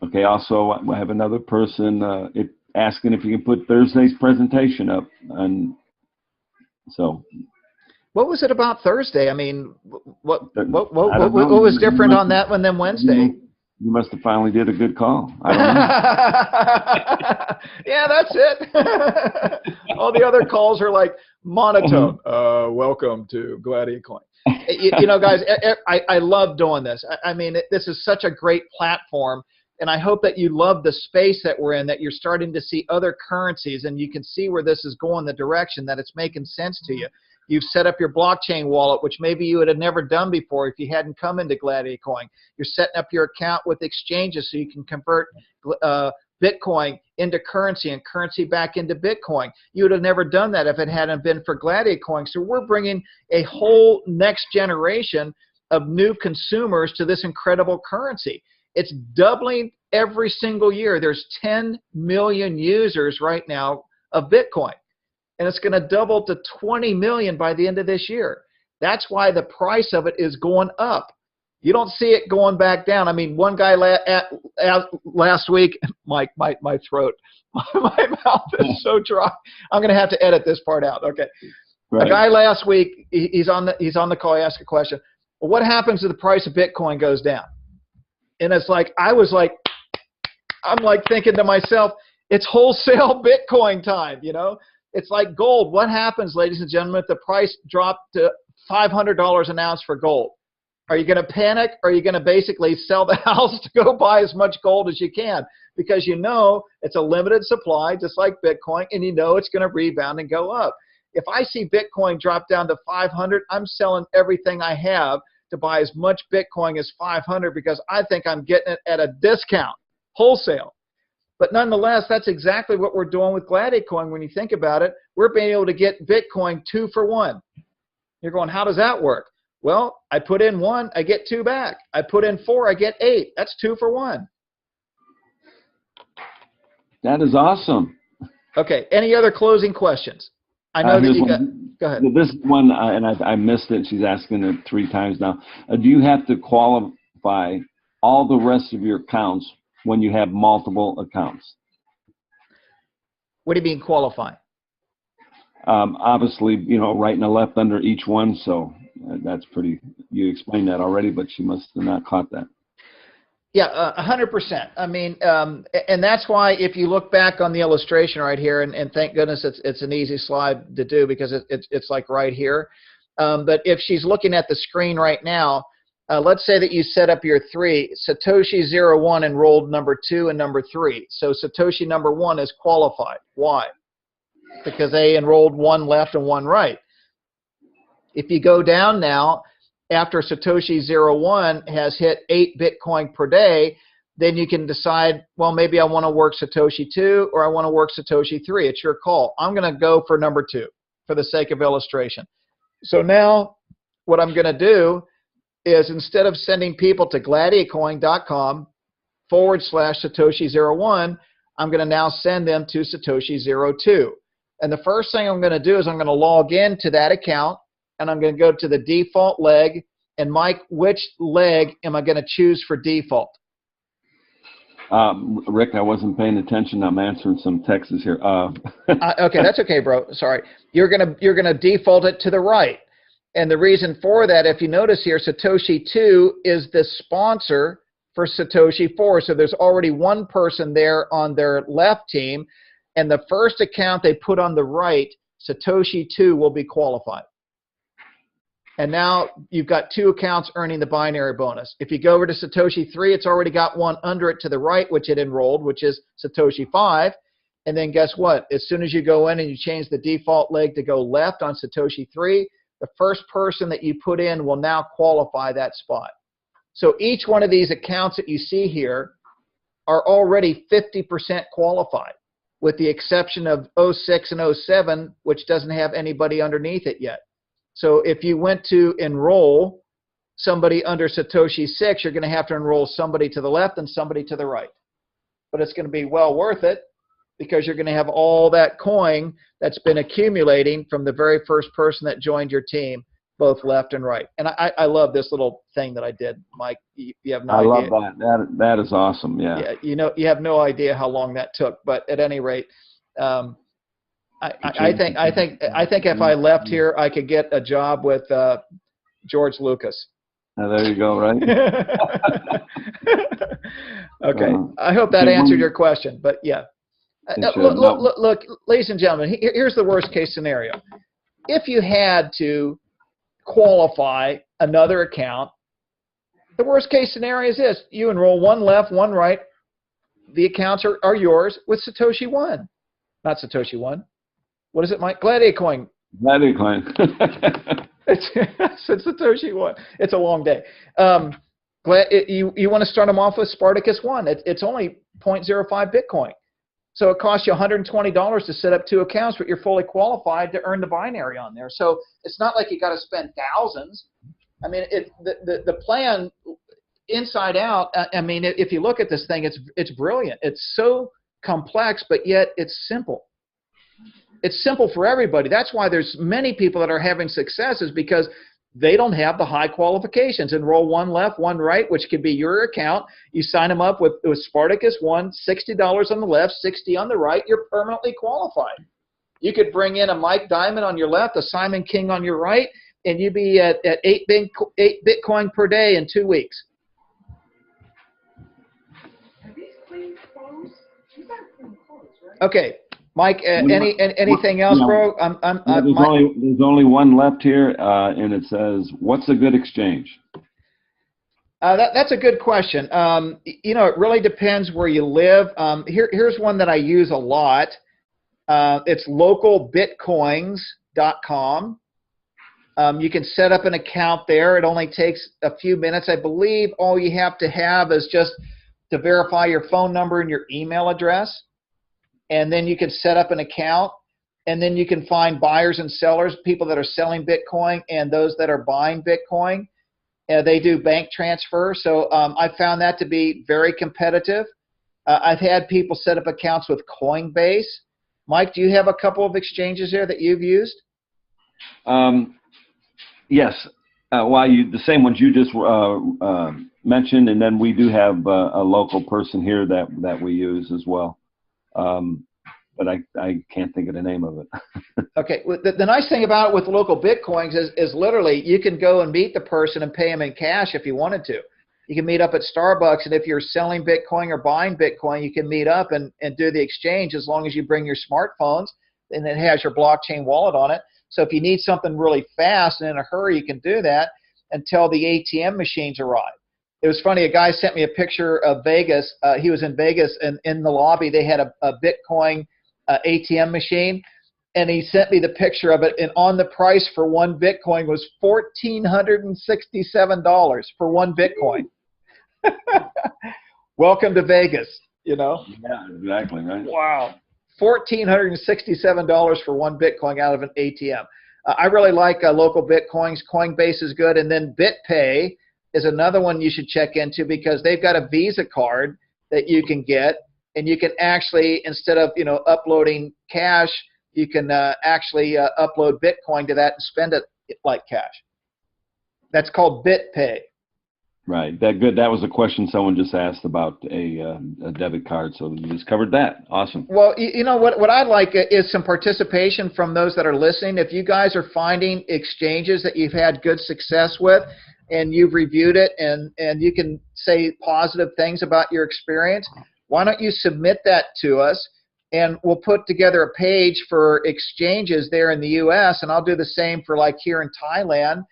Okay, also I have another person asking if you can put Thursday's presentation up. And so, what was it about Thursday? I mean, what was different on that one than Wednesday? You must have finally did a good call. I don't know. Yeah, that's it. All the other calls are like monotone. Welcome to Gladia Coin. You know, guys, I love doing this. I mean, this is such a great platform. And I hope that you love the space that we're in, that you're starting to see other currencies, and you can see where this is going, the direction that it's making sense to you. You've set up your blockchain wallet, which maybe you would have never done before if you hadn't come into Gladiacoin. You're setting up your account with exchanges so you can convert Bitcoin into currency and currency back into Bitcoin. You would have never done that if it hadn't been for Gladiacoin. So we're bringing a whole next generation of new consumers to this incredible currency. It's doubling every single year. There's 10 million users right now of Bitcoin, and it's going to double to 20 million by the end of this year. That's why the price of it is going up. You don't see it going back down. I mean, one guy last week, my throat, my mouth is so dry. I'm going to have to edit this part out. Okay. A guy last week, he's on the call, he asked a question. Well, what happens if the price of Bitcoin goes down? And it's like, I'm like thinking to myself, it's wholesale Bitcoin time, you know? It's like gold. What happens, ladies and gentlemen, if the price dropped to $500 an ounce for gold? Are you going to panic, or are you going to basically sell the house to go buy as much gold as you can? Because you know it's a limited supply, just like Bitcoin, and you know it's going to rebound and go up. If I see Bitcoin drop down to 500, I'm selling everything I have to buy as much Bitcoin as 500 because I think I'm getting it at a discount, wholesale. But nonetheless, that's exactly what we're doing with Gladiacoin. When you think about it, we're being able to get Bitcoin 2 for 1. You're going, how does that work? Well, I put in 1, I get 2 back. I put in 4, I get 8. That's 2 for 1. That is awesome. Okay. Any other closing questions? I know that you got. Go ahead. This one, and I missed it. She's asking it 3 times now. Do you have to qualify all the rest of your accounts when you have multiple accounts? What do you mean qualify? Obviously, you know, right and a left under each one. So that's pretty. You explained that already, but she must have not caught that. Yeah, 100%. I mean, and that's why if you look back on the illustration right here, and thank goodness it's an easy slide to do because it's like right here. But if she's looking at the screen right now, let's say that you set up your 3. Satoshi 01 enrolled number 2 and number 3. So Satoshi number 1 is qualified. Why? Because they enrolled 1 left and 1 right. If you go down now, after Satoshi 01 has hit 8 Bitcoin per day, then you can decide, well, maybe I want to work Satoshi 2 or I want to work Satoshi 3. It's your call. I'm going to go for number 2 for the sake of illustration. So now what I'm going to do is instead of sending people to gladiacoin.com/Satoshi01, I'm going to now send them to Satoshi 02. And the first thing I'm going to do is I'm going to log into that account, and I'm going to go to the default leg. And Mike, which leg am I going to choose for default? Rick, I wasn't paying attention. I'm answering some texts here. Okay, that's okay, bro. Sorry. You're gonna default it to the right. And the reason for that, if you notice here, Satoshi 2 is the sponsor for Satoshi 4. So there's already one person there on their left team. And the first account they put on the right, Satoshi 2 will be qualified. And now you've got 2 accounts earning the binary bonus. If you go over to Satoshi 3, it's already got one under it to the right, which it enrolled, which is Satoshi 5. And then guess what? As soon as you go in and you change the default leg to go left on Satoshi 3, the first person that you put in will now qualify that spot. So each one of these accounts that you see here are already 50% qualified, with the exception of 06 and 07, which doesn't have anybody underneath it yet. So if you went to enroll somebody under Satoshi 6, you're going to have to enroll somebody to the left and somebody to the right. But it's going to be well worth it because you're going to have all that coin that's been accumulating from the very first person that joined your team, both left and right. And I love this little thing that I did, Mike. You have no idea. I love that. That is awesome. Yeah. Yeah. You know, you have no idea how long that took. But at any rate, I think if I left here, I could get a job with George Lucas. There you go, right? Okay. I hope that answered your question. But yeah. Look, ladies and gentlemen, here's the worst case scenario. If you had to qualify another account, the worst case scenario is this. You enroll one left, one right. The accounts are yours with Satoshi 1. Not Satoshi 1. What is it, Mike? Gladiacoin. Gladiacoin. It's Satoshi 1. It's a long day. You want to start them off with Spartacus 1. It's only 0.05 Bitcoin. So it costs you $120 to set up 2 accounts, but you're fully qualified to earn the binary on there. So it's not like you got to spend thousands. I mean, the plan inside out. I mean, if you look at this thing, it's brilliant. It's so complex, but yet it's simple. It's simple for everybody. That's why there's many people that are having success, is because they don't have the high qualifications. Enroll one left, one right, which could be your account. You sign them up with Spartacus 1, $60 on the left, $60 on the right. You're permanently qualified. You could bring in a Mike Diamond on your left, a Simon King on your right, and you'd be at 8 Bitcoin per day in 2 weeks. Are these clean clothes? You got clean clothes, right? Okay, Mike. Anything else, bro? There's only one left here, and it says, "What's a good exchange?" That's a good question. You know, it really depends where you live. Here's one that I use a lot. It's LocalBitcoins.com. You can set up an account there. It only takes a few minutes. I believe all you have to have is just to verify your phone number and your email address. And then you can set up an account. And then you can find buyers and sellers, people that are selling Bitcoin and those that are buying Bitcoin. They do bank transfer. So I found that to be very competitive. I've had people set up accounts with Coinbase. Mike, do you have a couple of exchanges there that you've used? Yes. The same ones you just mentioned, and then we do have a local person here that we use as well. But I can't think of the name of it. Okay. Well, the nice thing about it with local Bitcoins is literally you can go and meet the person and pay them in cash if you wanted to. You can meet up at Starbucks, and if you're selling Bitcoin or buying Bitcoin, you can meet up and do the exchange as long as you bring your smartphones, and it has your blockchain wallet on it. So if you need something really fast and in a hurry, you can do that until the ATM machines arrive. It was funny, a guy sent me a picture of Vegas. He was in Vegas, and in the lobby they had a Bitcoin ATM machine, and he sent me the picture of it, and on the price for one Bitcoin was $1,467 for one Bitcoin. Welcome to Vegas, you know? Yeah, exactly, right? Wow. $1,467 for one Bitcoin out of an ATM. I really like local Bitcoins. Coinbase is good, and then BitPay is another one you should check into because they've got a Visa card that you can get, and you can actually, instead of uploading cash, you can actually upload Bitcoin to that and spend it like cash. That's called BitPay. Right. That was a question someone just asked about a debit card, so you just covered that. Awesome. Well, you know what I'd like is some participation from those that are listening. If you guys are finding exchanges that you've had good success with, and you've reviewed it, and you can say positive things about your experience, why don't you submit that to us, and we'll put together a page for exchanges there in the U.S., and I'll do the same for like here in Thailand.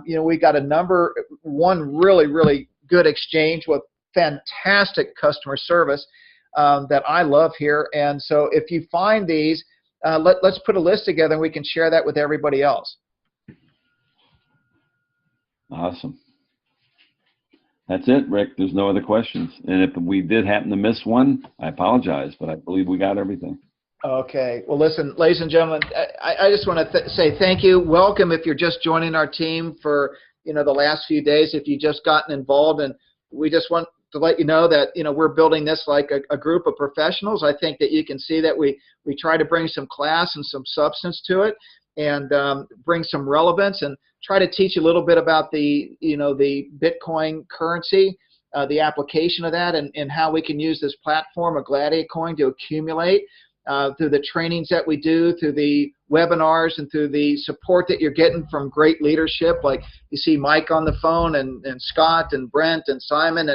We got one really, really good exchange with fantastic customer service that I love here. And so if you find these, let's put a list together and we can share that with everybody else. Awesome. That's it, Rick. There's no other questions. And if we did happen to miss one, I apologize, but I believe we got everything. Okay. Well, listen, ladies and gentlemen, I just want to say thank you. Welcome if you're just joining our team for the last few days. If you've just gotten involved, and we just want to let you know that we're building this like a group of professionals. I think that you can see that we try to bring some class and some substance to it, and bring some relevance, and try to teach a little bit about the Bitcoin currency, the application of that, and how we can use this platform of Gladia Coin to accumulate. Through the trainings that we do, through the webinars, and through the support that you're getting from great leadership, like you see Mike on the phone, and Scott, and Brent, and Simon,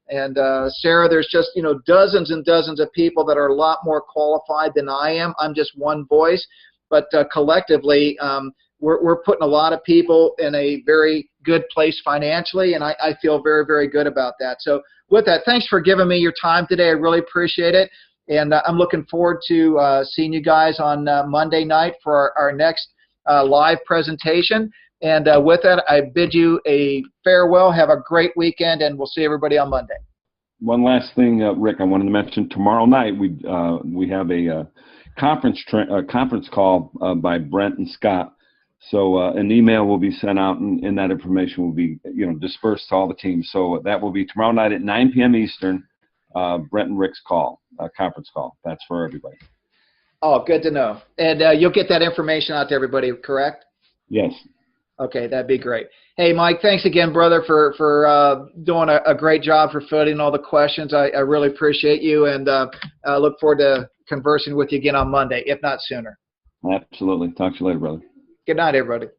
and Sarah. There's just dozens and dozens of people that are a lot more qualified than I am. I'm just one voice, but collectively we're putting a lot of people in a very good place financially, and I feel very, very good about that. So with that, thanks for giving me your time today. I really appreciate it. And I'm looking forward to seeing you guys on Monday night for our next live presentation. And with that, I bid you a farewell. Have a great weekend, and we'll see everybody on Monday. One last thing, Rick, I wanted to mention tomorrow night we have a conference call by Brent and Scott. So an email will be sent out, and that information will be dispersed to all the teams. So that will be tomorrow night at 9 p.m. Eastern. Brent and Rick's conference call. That's for everybody. Oh, good to know. And you'll get that information out to everybody, correct? Yes. Okay, that'd be great. Hey, Mike, thanks again, brother, for doing a great job for fielding all the questions. I really appreciate you, and I look forward to conversing with you again on Monday, if not sooner. Absolutely. Talk to you later, brother. Good night, everybody.